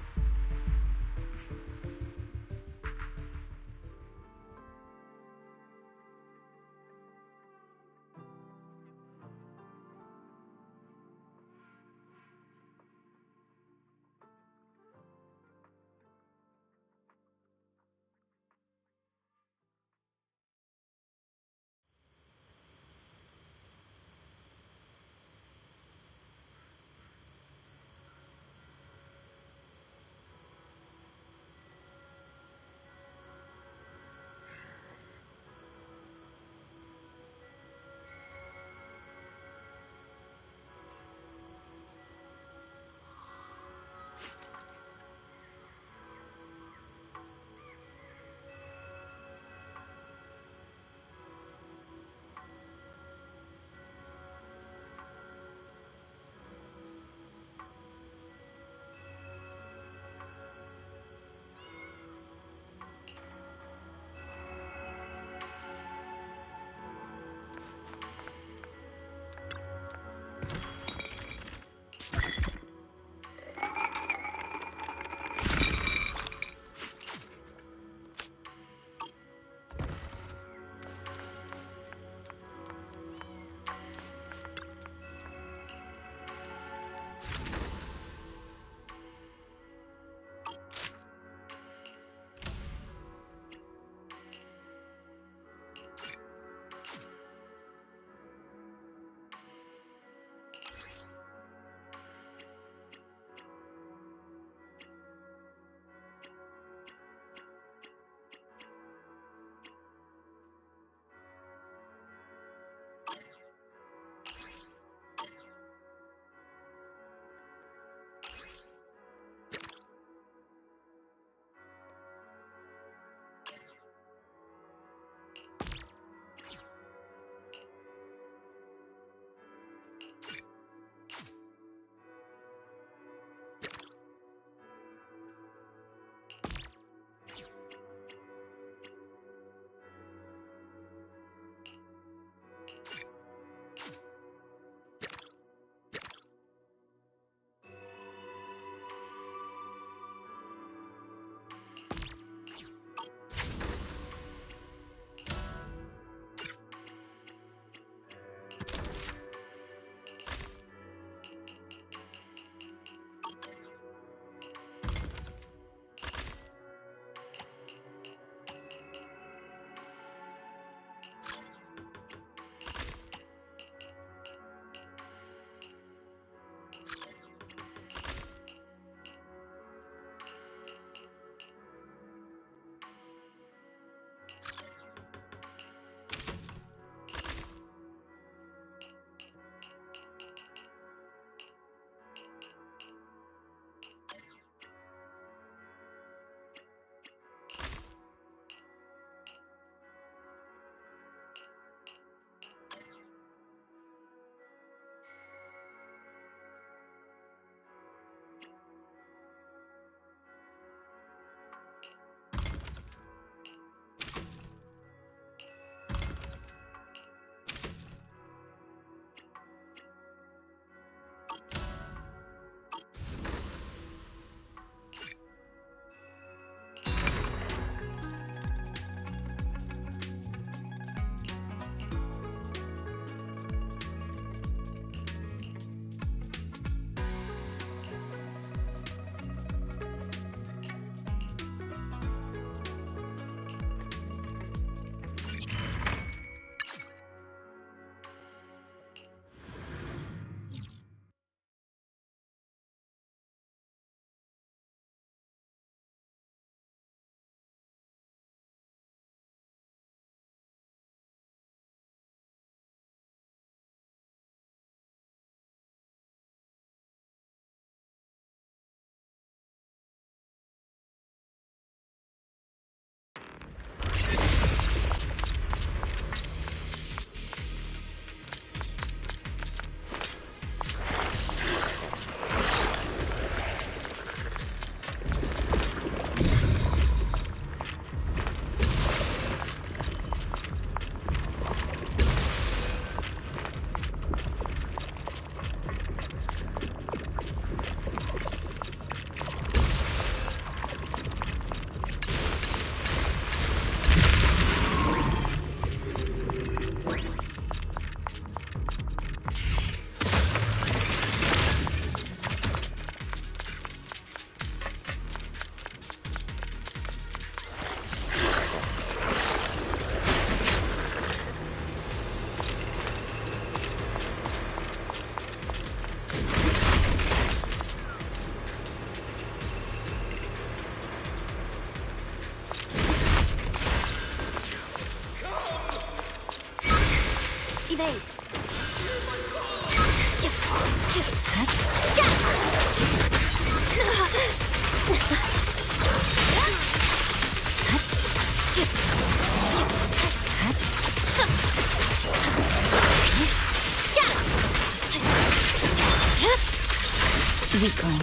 weakling.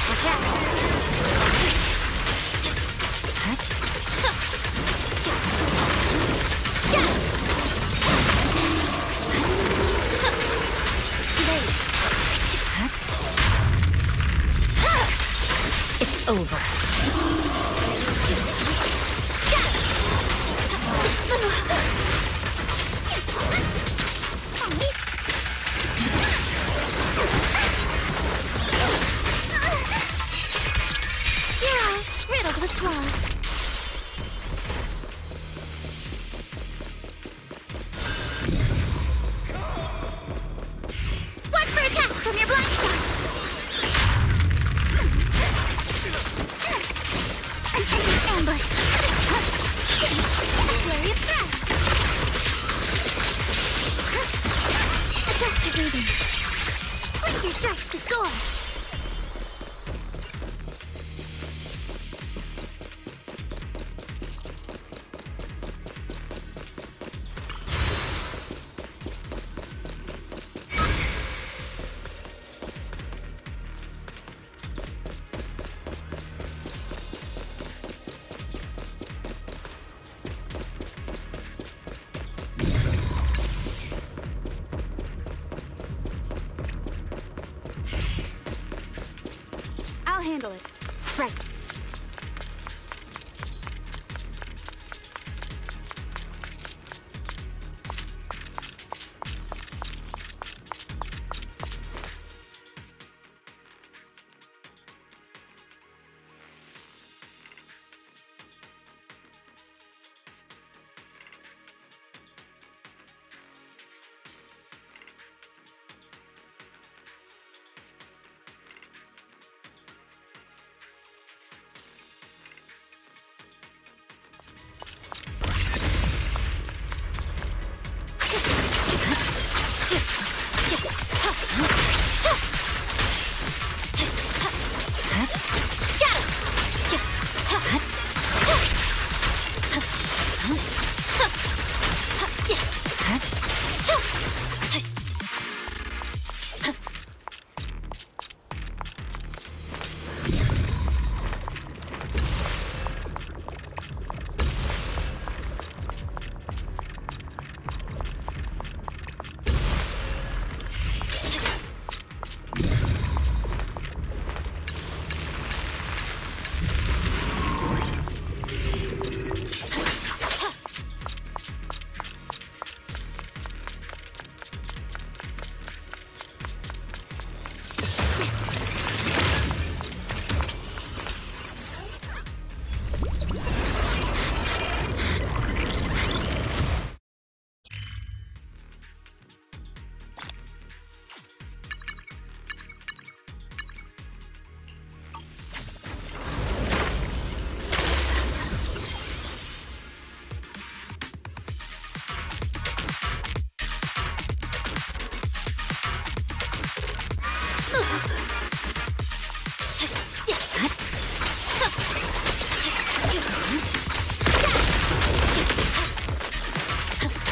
Watch out. It's over. You're all riddled with flaws. Watch for attacks from your blind spots. Ambush. Flurry of threats. Adjust your breathing. Flick your strikes to score. I'll handle it. Right.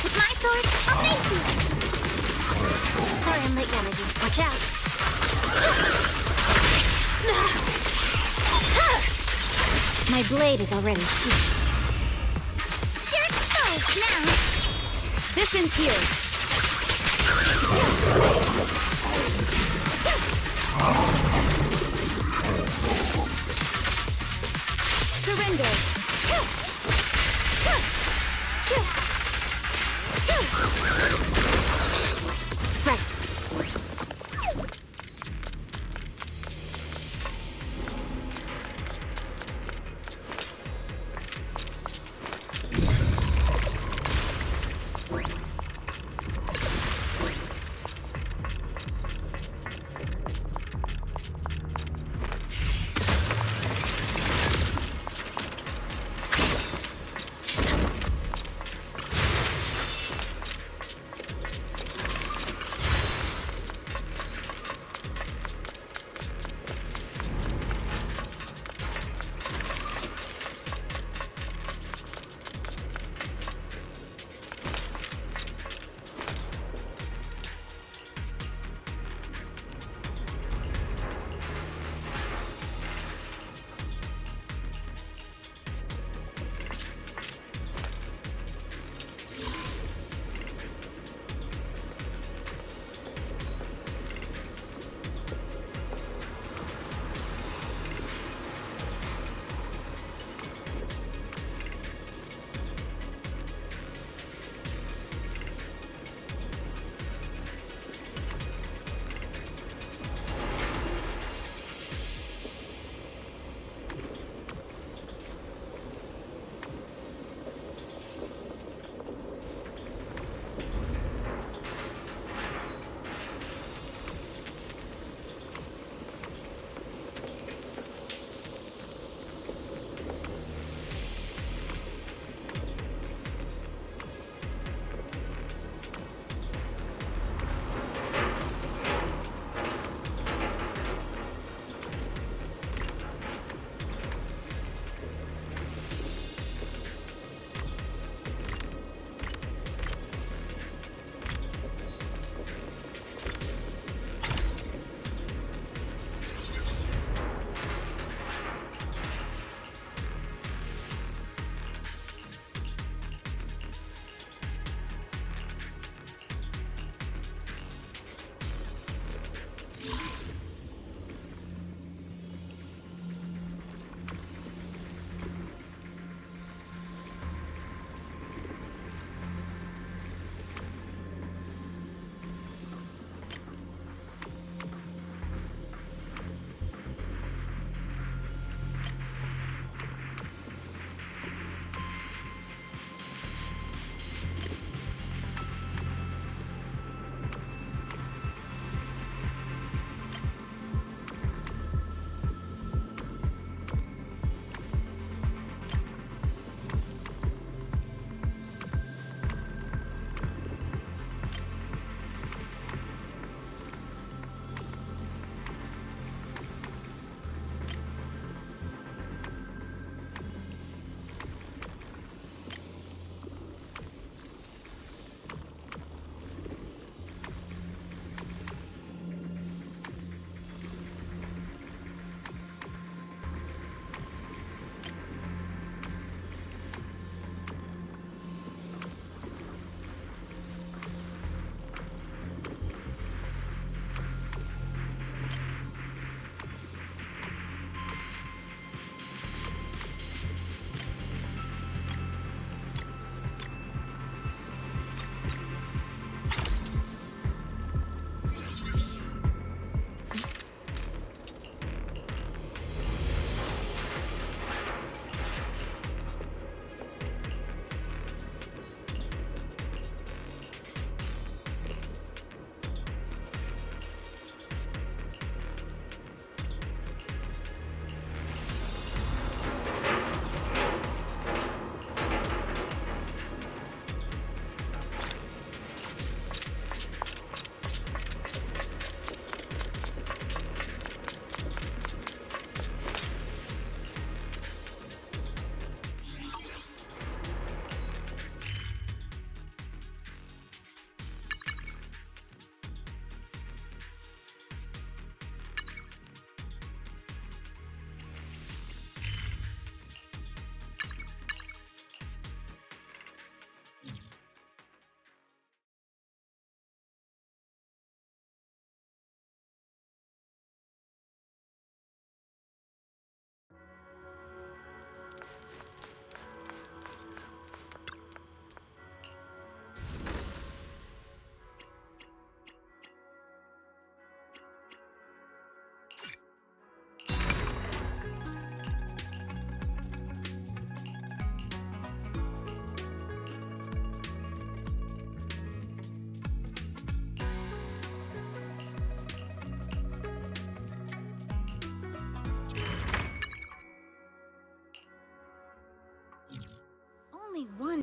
With my sword, I'll face you. Sorry I'm late, Kennedy. Watch out. My blade is already heated. You're exposed now. Distance here. Surrender. Right.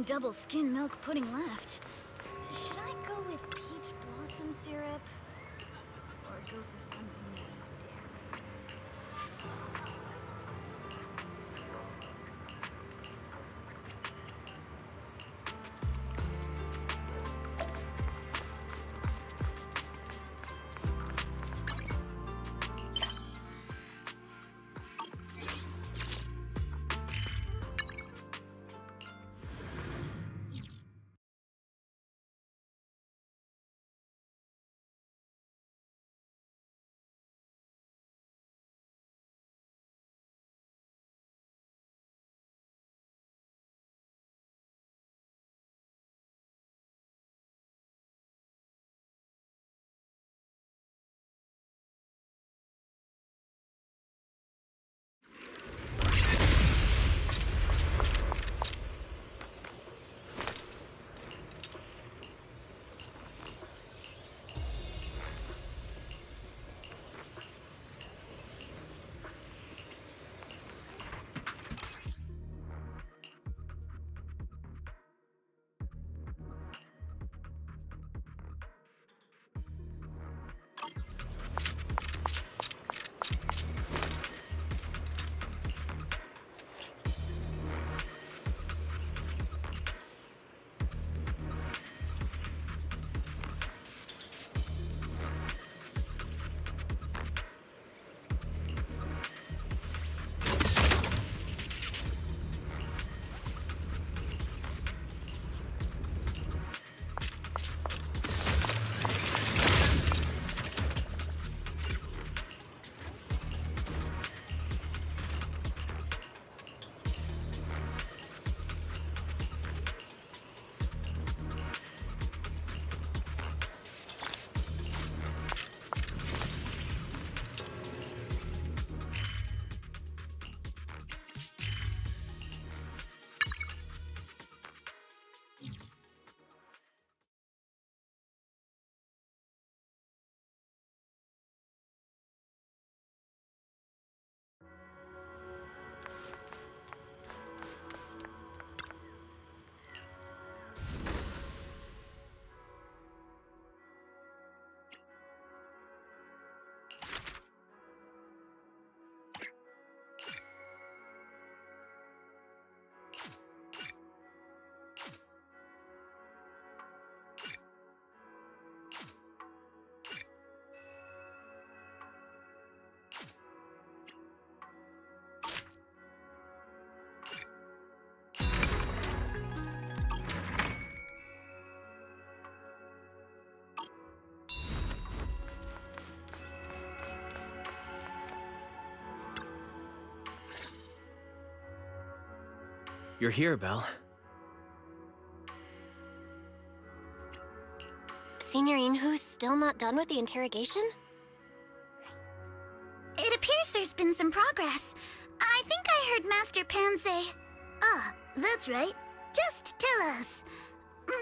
double skim milk pudding left. Should I go with peach blossom syrup? Or go for something without dairy? You're here, Belle. Signorine, who's still not done with the interrogation? It appears there's been some progress. I think I heard Master Pan say... Ah, that's right. Just tell us.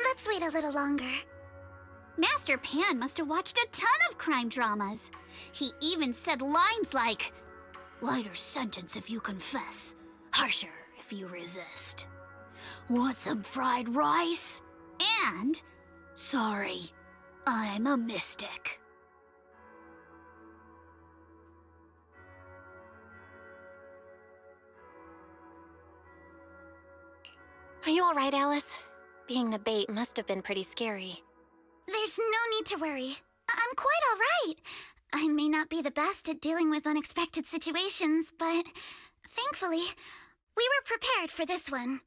Let's wait a little longer. Master Pan must have watched a ton of crime dramas. He even said lines like, "Lighter sentence if you confess, harsher if you resist. Want some fried rice?" And, "Sorry, I'm a mystic." Are you alright, Alice? Being the bait must have been pretty scary. There's no need to worry. I'm quite all right. I may not be the best at dealing with unexpected situations, but thankfully, we were prepared for this one.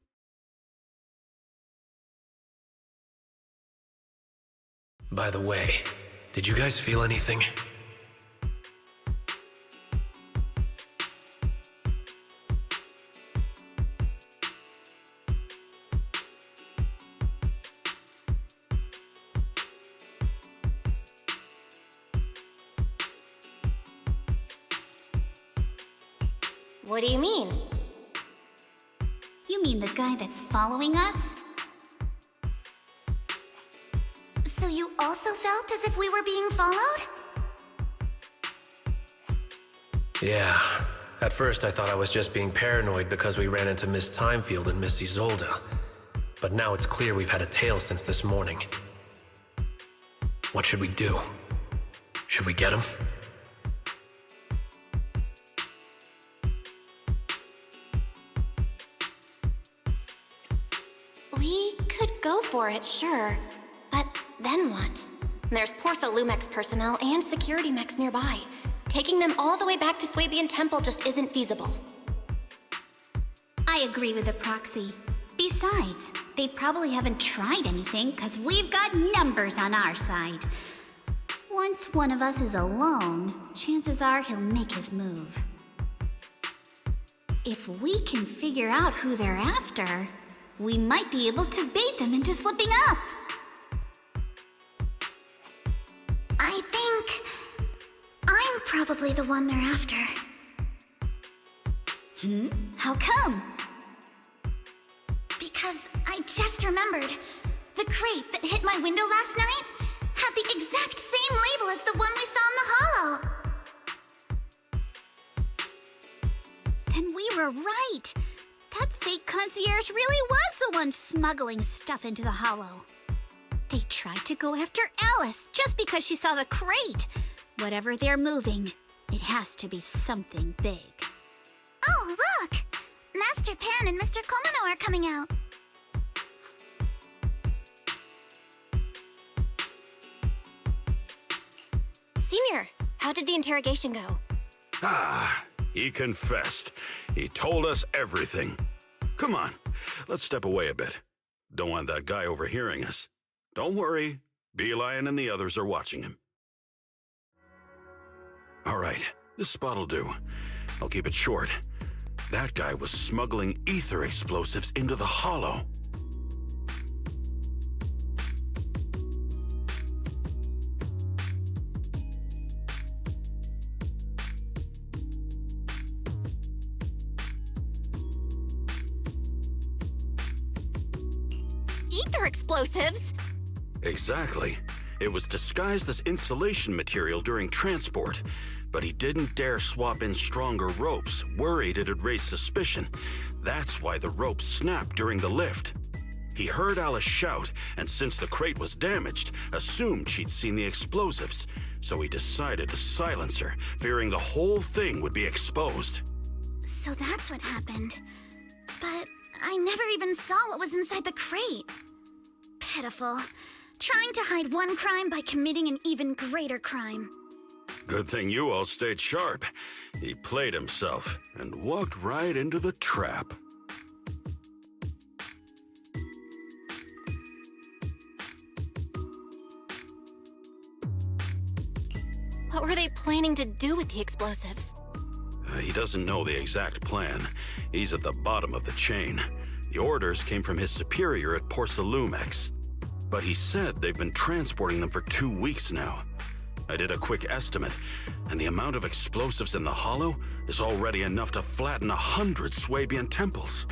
By the way, did you guys feel anything? What do you mean? You mean the guy that's following us? So you also felt as if we were being followed? Yeah. At first I thought I was just being paranoid because we ran into Miss Timefield and Miss Isolde. but now it's clear we've had a tail since this morning. What should we do? Should we get him? We could go for it, sure. But then what? There's Porsa Lumex personnel and security mechs nearby. Taking them all the way back to Swabian Temple just isn't feasible. I agree with the proxy. Besides, they probably haven't tried anything because we've got numbers on our side. Once one of us is alone, chances are he'll make his move. If we can figure out who they're after, we might be able to bait them into slipping up. I think I'm probably the one they're after. How come? Because I just remembered. The crate that hit my window last night had the exact same label as the one we saw in the hollow. Then we were right. That fake concierge really was the one smuggling stuff into the hollow. They tried to go after Alice just because she saw the crate. Whatever they're moving, it has to be something big. Oh, look! Master Pan and Mr. Komano are coming out. Senior, how did the interrogation go? He confessed. He told us everything. Come on, let's step away a bit. Don't want that guy overhearing us. Don't worry, Beelion and the others are watching him. All right, this spot'll do. I'll keep it short. That guy was smuggling ether explosives into the hollow. Ether explosives? Exactly. It was disguised as insulation material during transport, but he didn't dare swap in stronger ropes, worried it'd raise suspicion. That's why the ropes snapped during the lift. He heard Alice shout, and since the crate was damaged, assumed she'd seen the explosives, so he decided to silence her, fearing the whole thing would be exposed. So that's what happened. But I never even saw what was inside the crate. Pitiful. Trying to hide one crime by committing an even greater crime. Good thing you all stayed sharp. He played himself and walked right into the trap. What were they planning to do with the explosives? He doesn't know the exact plan. He's at the bottom of the chain. The orders came from his superior at Porsa Lumex. But he said they've been transporting them for 2 weeks now. I did a quick estimate, and the amount of explosives in the hollow is already enough to flatten 100 Swabian temples.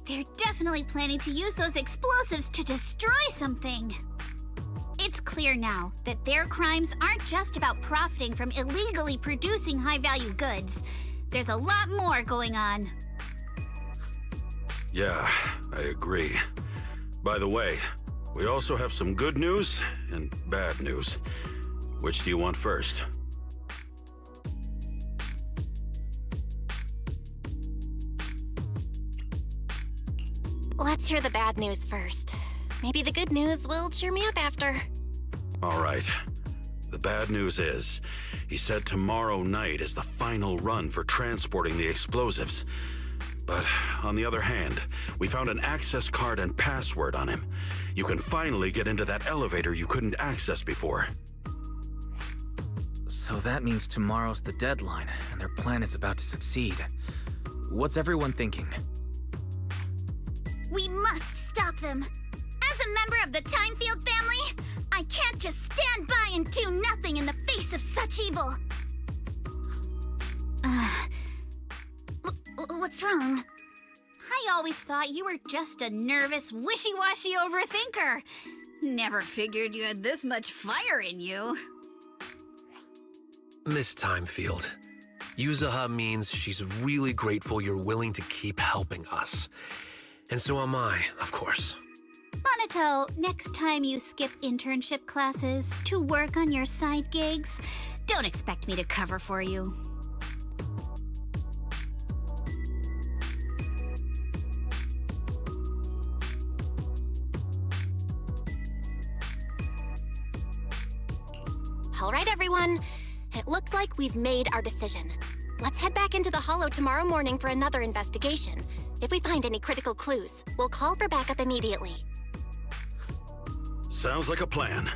They're definitely planning to use those explosives to destroy something. It's clear now that their crimes aren't just about profiting from illegally producing high-value goods. There's a lot more going on. Yeah, I agree. By the way, we also have some good news and bad news. Which do you want first? Let's hear the bad news first. Maybe the good news will cheer me up after. All right. The bad news is, he said tomorrow night is the final run for transporting the explosives. But on the other hand, we found an access card and password on him. You can finally get into that elevator you couldn't access before. So that means tomorrow's the deadline, and their plan is about to succeed. What's everyone thinking? We must stop them. As a member of the Timefield family, I can't just stand by and do nothing in the face of such evil. What's wrong? I always thought you were just a nervous, wishy-washy overthinker. Never figured you had this much fire in you. Miss Timefield, Yuzaha means she's really grateful you're willing to keep helping us. And so am I, of course. Monato, next time you skip internship classes to work on your side gigs, don't expect me to cover for you. All right, everyone. It looks like we've made our decision. Let's head back into the Hollow tomorrow morning for another investigation. If we find any critical clues, we'll call for backup immediately. Sounds like a plan.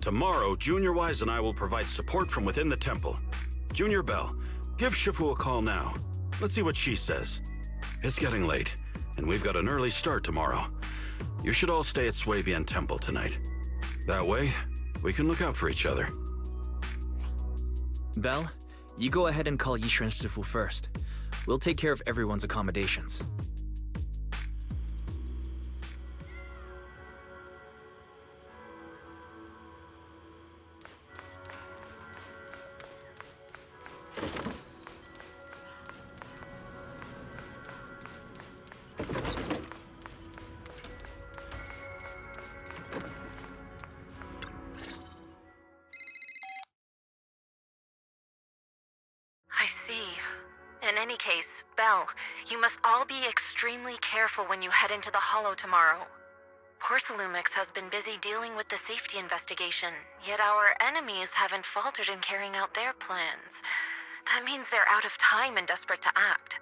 Tomorrow, Junior Wise and I will provide support from within the temple. Junior Bell, give Shifu a call now. Let's see what she says. It's getting late, and we've got an early start tomorrow. You should all stay at Swabian Temple tonight. That way, we can look out for each other. Belle, you go ahead and call Yishuan Shifu first. We'll take care of everyone's accommodations. I see. In any case, Belle, you must all be extremely careful when you head into the Hollow tomorrow. Porcelumix has been busy dealing with the safety investigation, yet our enemies haven't faltered in carrying out their plans. That means they're out of time and desperate to act.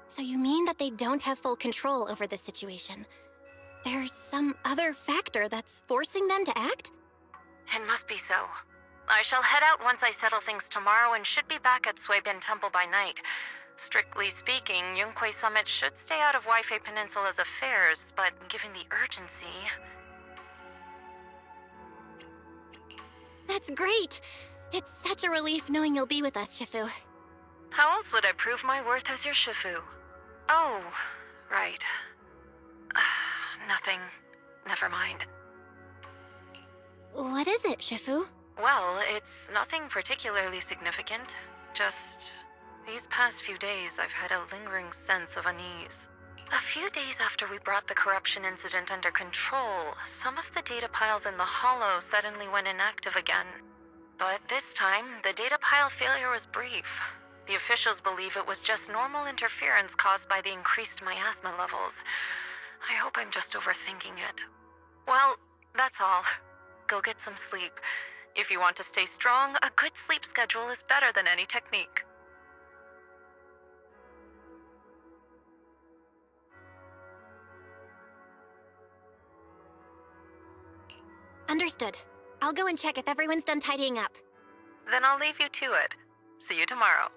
So you mean that they don't have full control over the situation? There's some other factor that's forcing them to act? It must be so. I shall head out once I settle things tomorrow and should be back at Swabian Temple by night. Strictly speaking, Yunquei Summit should stay out of Waifei Peninsula's affairs, but given the urgency... That's great! It's such a relief knowing you'll be with us, Shifu. How else would I prove my worth as your Shifu? Oh, right. Nothing. Never mind. What is it, Shifu? Well, it's nothing particularly significant. Just... these past few days, I've had a lingering sense of unease. A few days after we brought the corruption incident under control, some of the data piles in the Hollow suddenly went inactive again. But this time, the data pile failure was brief. The officials believe it was just normal interference caused by the increased miasma levels. I hope I'm just overthinking it. Well, that's all. Go get some sleep. If you want to stay strong, a good sleep schedule is better than any technique. Understood. I'll go and check if everyone's done tidying up. Then I'll leave you to it. See you tomorrow.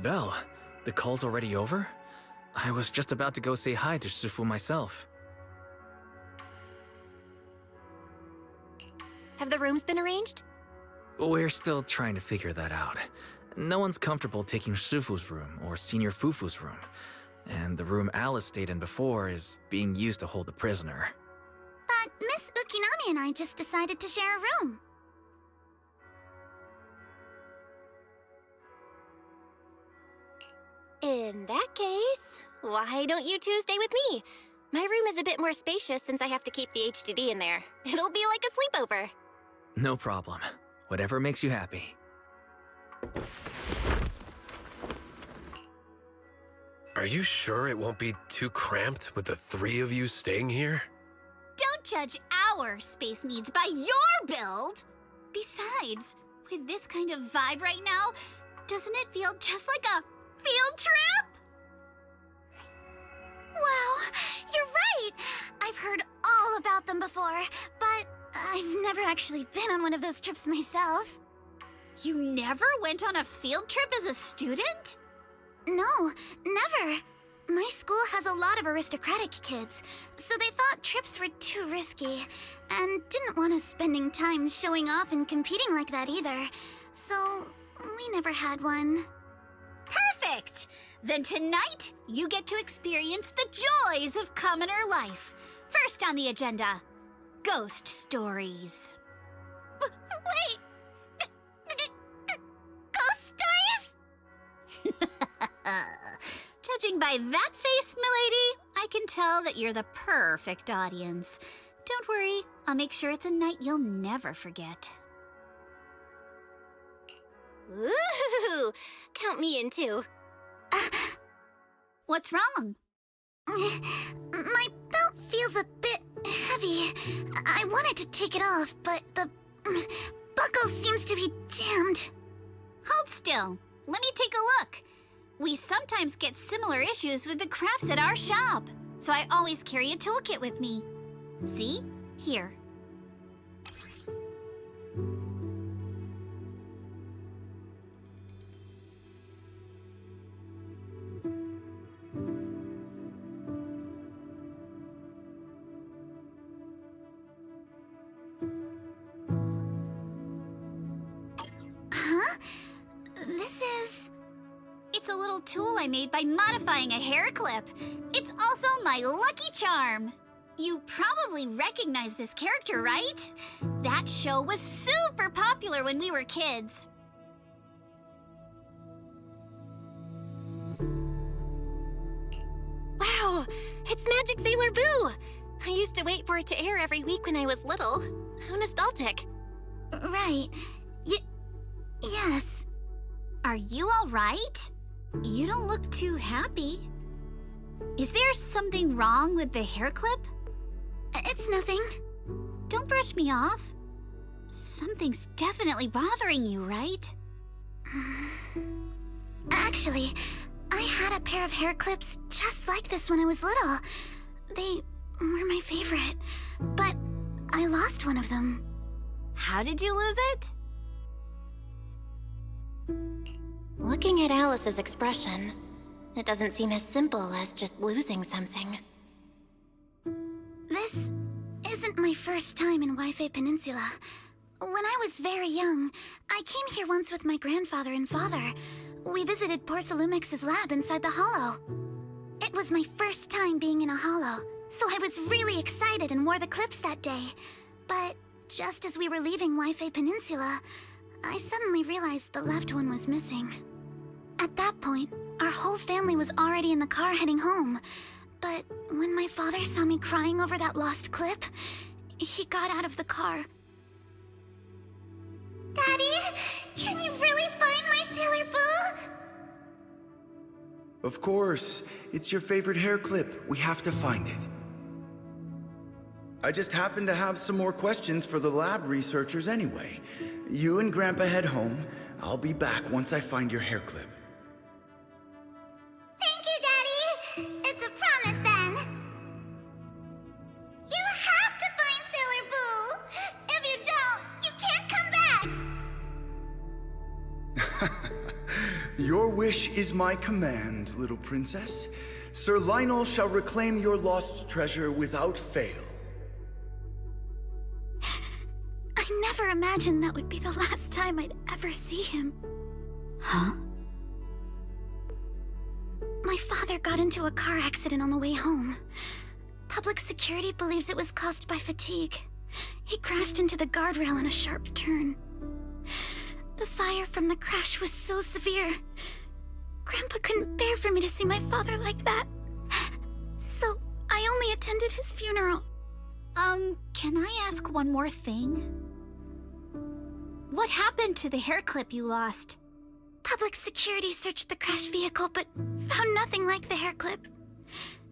Belle, the call's already over? I was just about to go say hi to Shifu myself. Have the rooms been arranged? We're still trying to figure that out. No one's comfortable taking Shifu's room or Senior Fufu's room. And the room Alice stayed in before is being used to hold the prisoner. But Miss Ukinami and I just decided to share a room. In that case, why don't you two stay with me? My room is a bit more spacious since I have to keep the HDD in there. It'll be like a sleepover. No problem. Whatever makes you happy. Are you sure it won't be too cramped with the three of you staying here? Don't judge our space needs by your build! Besides, with this kind of vibe right now, doesn't it feel just like a field trip? Wow, you're right! I've heard all about them before, but I've never actually been on one of those trips myself. You never went on a field trip as a student? No, never. My school has a lot of aristocratic kids, so they thought trips were too risky, and didn't want us spending time showing off and competing like that either. So, we never had one. Perfect! Then tonight, you get to experience the joys of commoner life. First on the agenda, ghost stories. Wait! Ghost stories? Judging by that face, milady, I can tell that you're the perfect audience. Don't worry, I'll make sure it's a night you'll never forget. Ooh, count me in too. What's wrong? My belt feels a bit heavy. I wanted to take it off, but the buckle seems to be jammed. Hold still. Let me take a look. We sometimes get similar issues with the crafts at our shop, so I always carry a toolkit with me. See? Here. Huh? This is... It's a little tool I made by modifying a hair clip. It's also my lucky charm. You probably recognize this character, right? That show was super popular when we were kids. Wow, it's Magic Sailor Boo! I used to wait for it to air every week when I was little. How nostalgic. Right. Yes. Are you all right? You don't look too happy. Is there something wrong with the hair clip? It's nothing. Don't brush me off. Something's definitely bothering you, right? Actually, I had a pair of hair clips just like this when I was little. They were my favorite, but I lost one of them. How did you lose it? Looking at Alice's expression, it doesn't seem as simple as just losing something. This isn't my first time in Wi-Fi Peninsula. When I was very young, I came here once with my grandfather and father. We visited Porcelumix's lab inside the Hollow. It was my first time being in a Hollow, so I was really excited and wore the clips that day. But just as we were leaving Wi-Fi Peninsula, I suddenly realized the left one was missing. At that point, our whole family was already in the car heading home. But when my father saw me crying over that lost clip, he got out of the car. Daddy, can you really find my Sailor Boo? Of course. It's your favorite hair clip. We have to find it. I just happen to have some more questions for the lab researchers anyway. You and Grandpa head home. I'll be back once I find your hair clip. Thank you, Daddy. It's a promise, then. You have to find Sailor Boo. If you don't, you can't come back. Your wish is my command, little princess. Sir Lionel shall reclaim your lost treasure without fail. I never imagined that would be the last time I'd ever see him. Huh? My father got into a car accident on the way home. Public security believes it was caused by fatigue. He crashed into the guardrail on a sharp turn. The fire from the crash was so severe. Grandpa couldn't bear for me to see my father like that. So I only attended his funeral. Can I ask one more thing? What happened to the hair clip you lost? Public security searched the crashed vehicle, but found nothing like the hair clip.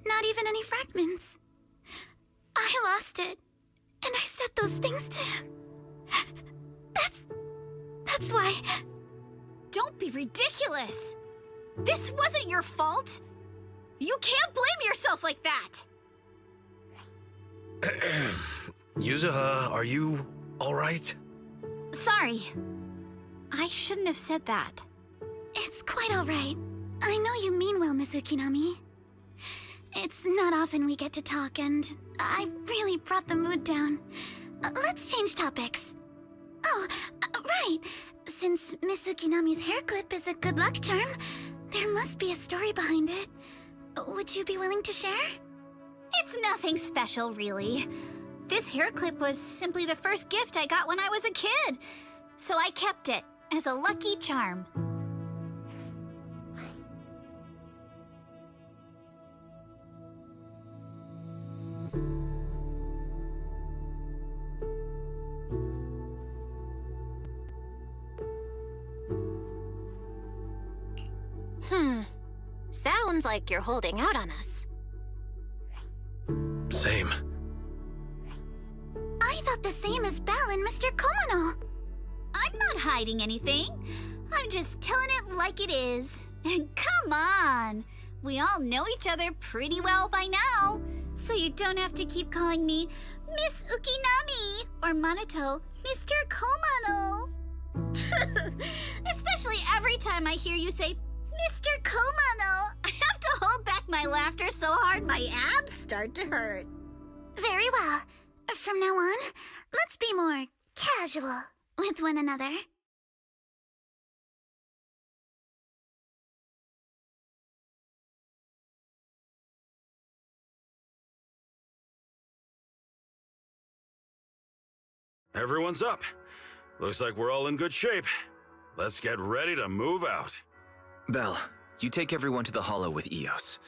Not even any fragments. I lost it, and I said those things to him. That's why... Don't be ridiculous! This wasn't your fault! You can't blame yourself like that! Yuzuha, are you alright? Sorry. I shouldn't have said that. It's quite alright. I know you mean well, Miss Ukinami. It's not often we get to talk, and I really brought the mood down. Let's change topics. Oh, right. Since Miss Ukinami's hair clip is a good luck charm, there must be a story behind it. Would you be willing to share? It's nothing special, really. This hair clip was simply the first gift I got when I was a kid. So I kept it as a lucky charm. Sounds like you're holding out on us. Same. I thought the same as Belle and Mr. Komano. I'm not hiding anything. I'm just telling it like it is. And come on! We all know each other pretty well by now. So you don't have to keep calling me Miss Ukinami or Minato Mr. Komano. Especially every time I hear you say Mr. Komano, I have to hold back my laughter so hard my abs start to hurt. Very well. From now on, let's be more casual with one another. Everyone's up. Looks like we're all in good shape. Let's get ready to move out. Belle, you take everyone to the Hollow with Eos.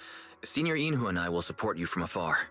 Senior Inhu and I will support you from afar.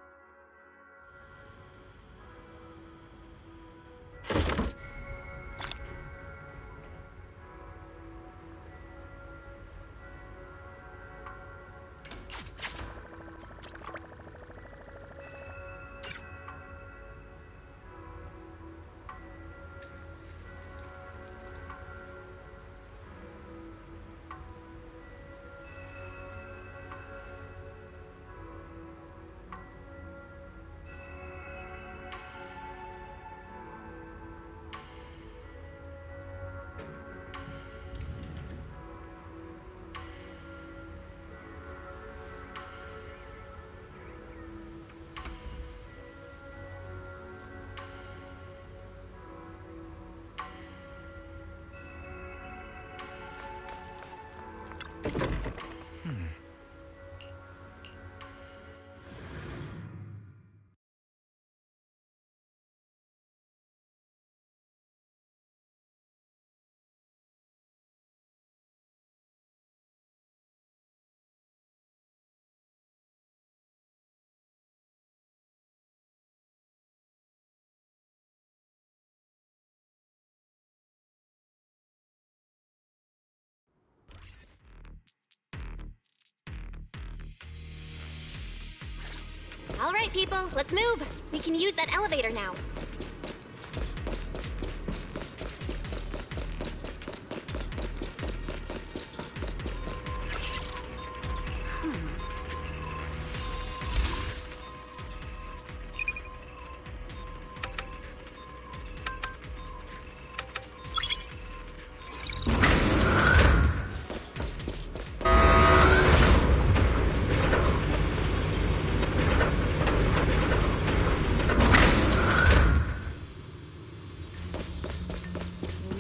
All right, people, let's move. We can use that elevator now.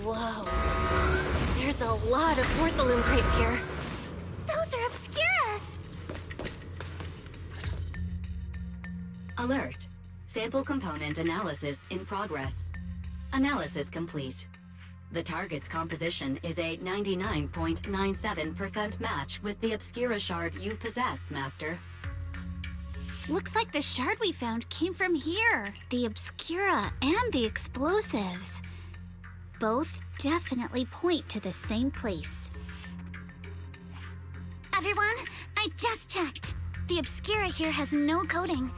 Whoa. There's a lot of porcelain crates here. Those are obscuras! Alert. Sample component analysis in progress. Analysis complete. The target's composition is a 99.97% match with the Obscura shard you possess, Master. Looks like the shard we found came from here. The Obscura and the explosives. Both definitely point to the same place. Everyone, I just checked. The Obscura here has no coating.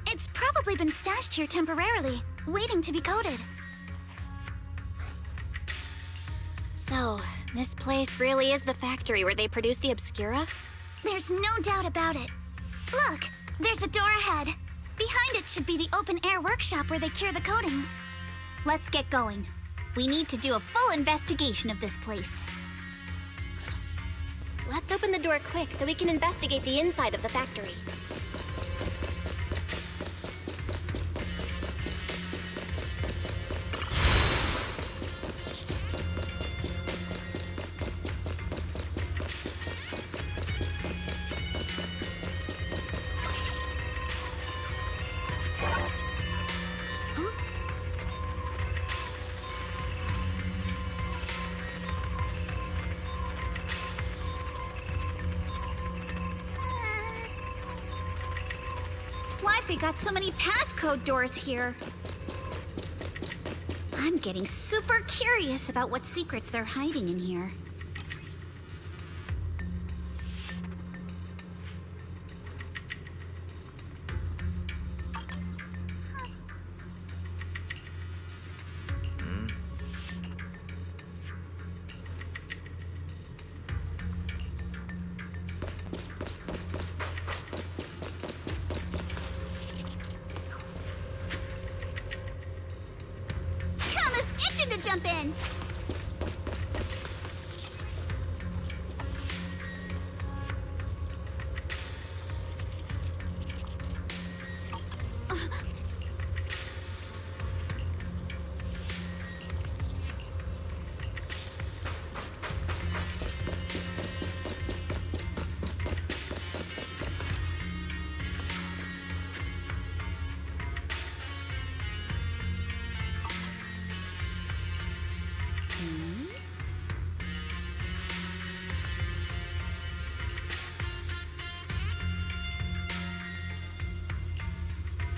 It's probably been stashed here temporarily, waiting to be coated. So, this place really is the factory where they produce the Obscura? There's no doubt about it. Look, there's a door ahead. Behind it should be the open-air workshop where they cure the coatings. Let's get going. We need to do a full investigation of this place. Let's open the door quick so we can investigate the inside of the factory. Why've we got so many passcode doors here? I'm getting super curious about what secrets they're hiding in here. Jump in.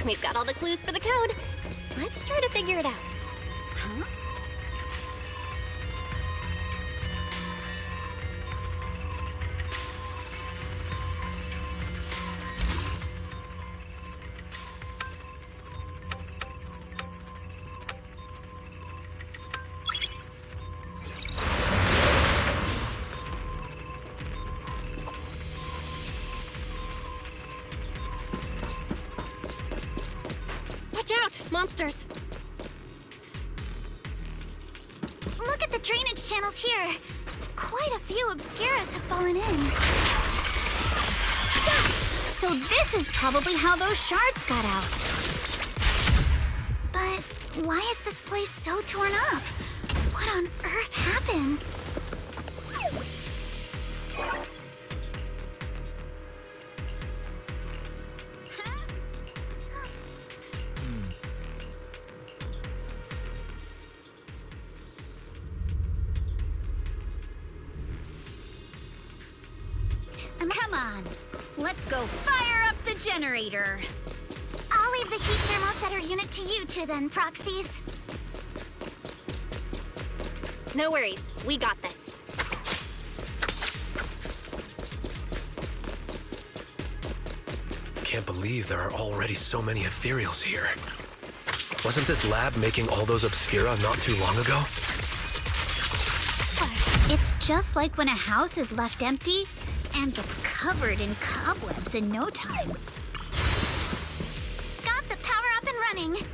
We've got all the clues for the code. Let's try to figure it out. Huh? Watch out! Monsters! Look at the drainage channels here. Quite a few Obscuras have fallen in. So this is probably how those shards got out. But why is this place so torn up? What on earth happened? Come on, let's go fire up the generator. I'll leave the heat thermosetter unit to you two then, Proxies. No worries, we got this. Can't believe there are already so many ethereals here. Wasn't this lab making all those Obscura not too long ago? It's just like when a house is left empty and gets covered in cobwebs in no time. Got the power up and running.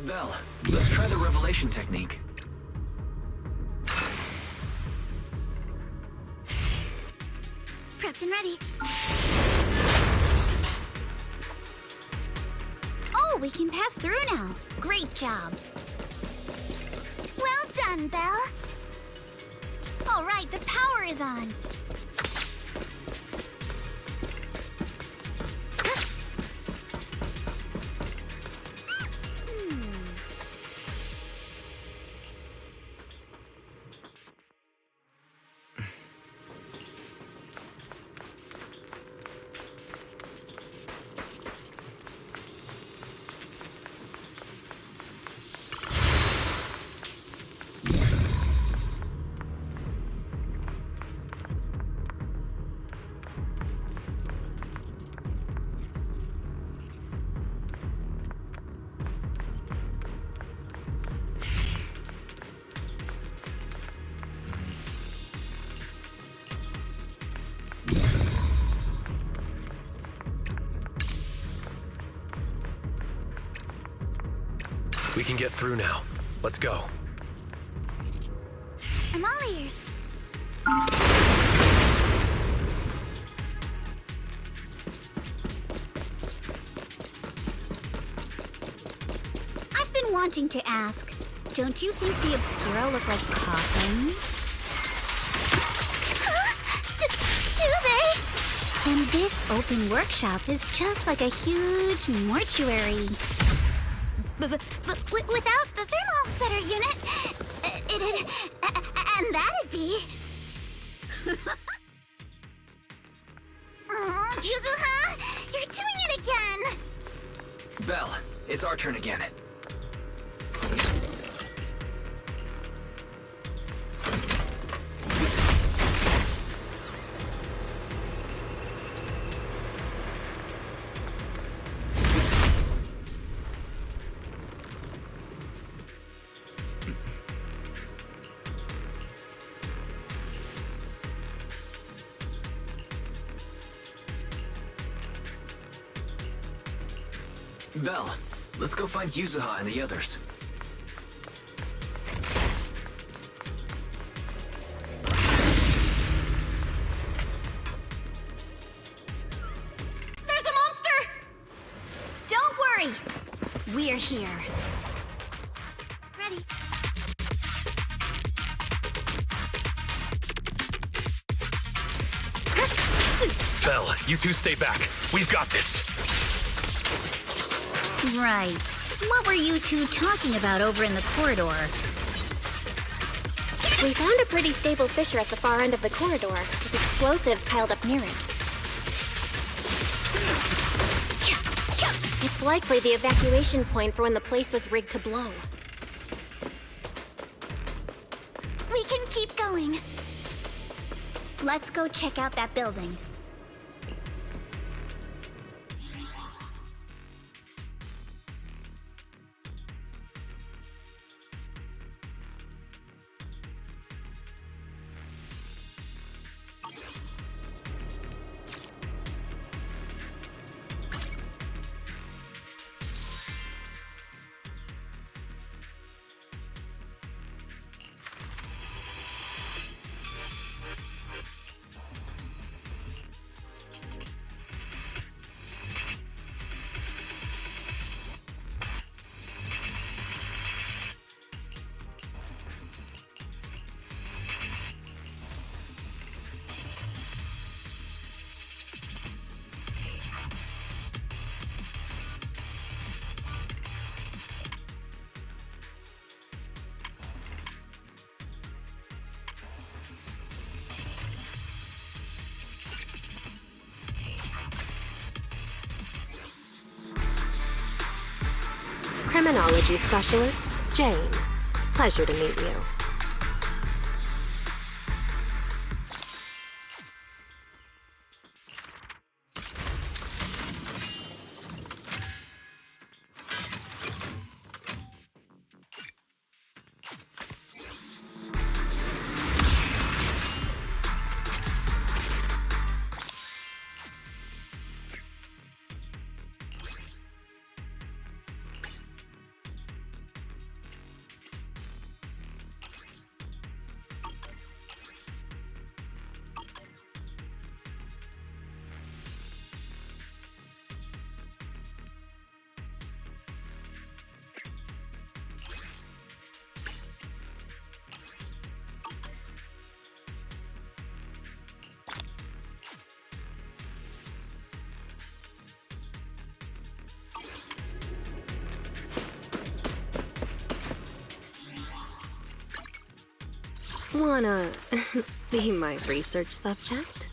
Belle, let's try the revelation technique. Prepped and ready. Oh, we can pass through now. Great job. Well done, Belle. All right, the power is on. We can get through now. Let's go. I'm all ears. I've been wanting to ask, don't you think the Obscura look like coffins? Do they? And this open workshop is just like a huge mortuary. Without the thermal setter unit, it'd... and that'd be... Oh, Yuzuha! You're doing it again! Belle, it's our turn again. Belle, let's go find Yuzuha and the others. There's a monster! Don't worry, we're here. Ready. Belle, you two stay back. We've got this. Right. What were you two talking about over in the corridor? We found a pretty stable fissure at the far end of the corridor, with explosives piled up near it. It's likely the evacuation point for when the place was rigged to blow. We can keep going. Let's go check out that building. Criminology specialist, Jane. Pleasure to meet you. Wanna be my research subject?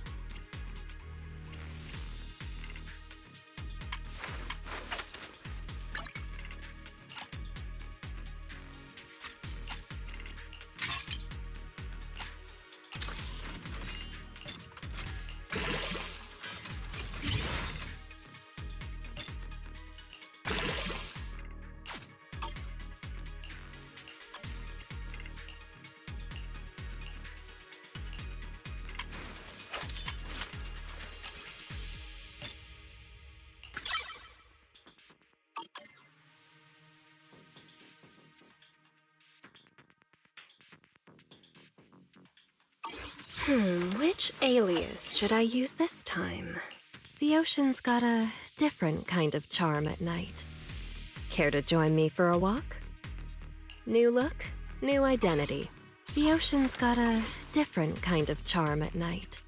Which alias should I use this time? The ocean's got a different kind of charm at night. Care to join me for a walk? New look, new identity. The ocean's got a different kind of charm at night.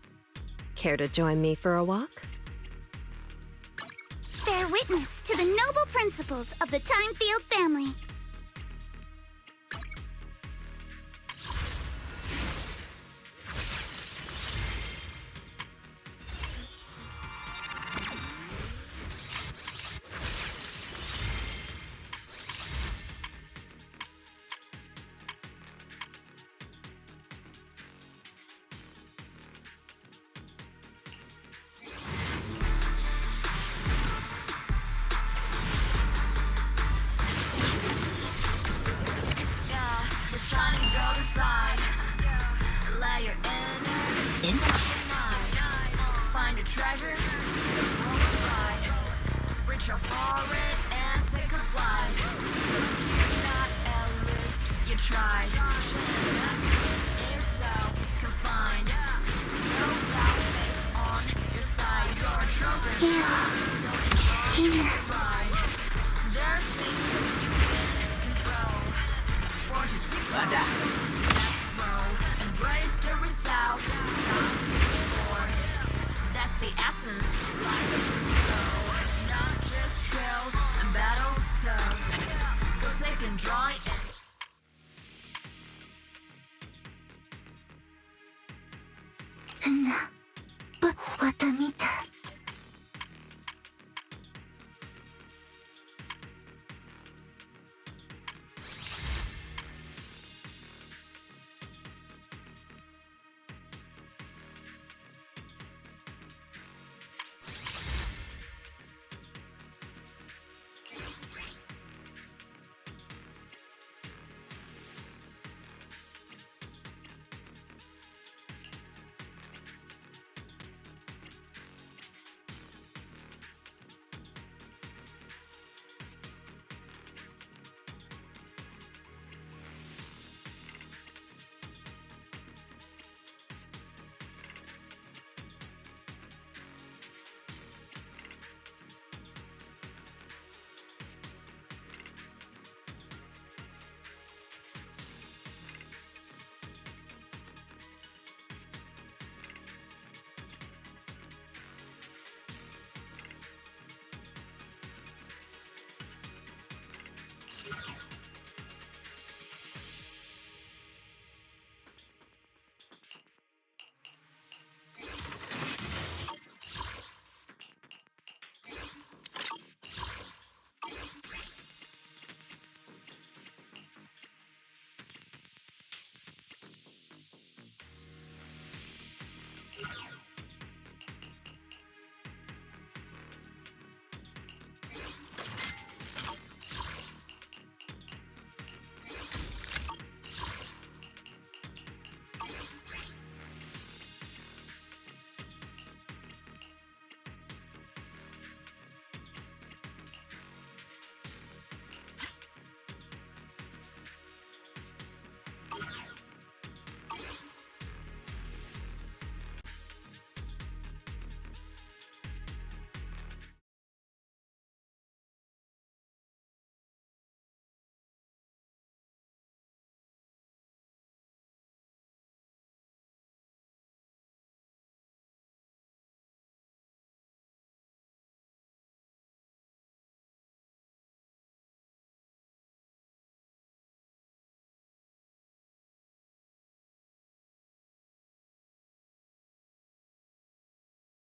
Care to join me for a walk? Bear witness to the noble principles of the Timefield family. Find a treasure, roll a ride, reach out for it and take a flight. You're not at risk, you tried. Yourself confined. No doubt face on your side. You're a Trojan. There are things you can control. Fortune's recall. Let's roll. Embrace the result. Stop giving more. That's the essence. Life should go. Not just trails and battles tough. Go take and draw it. Watamita.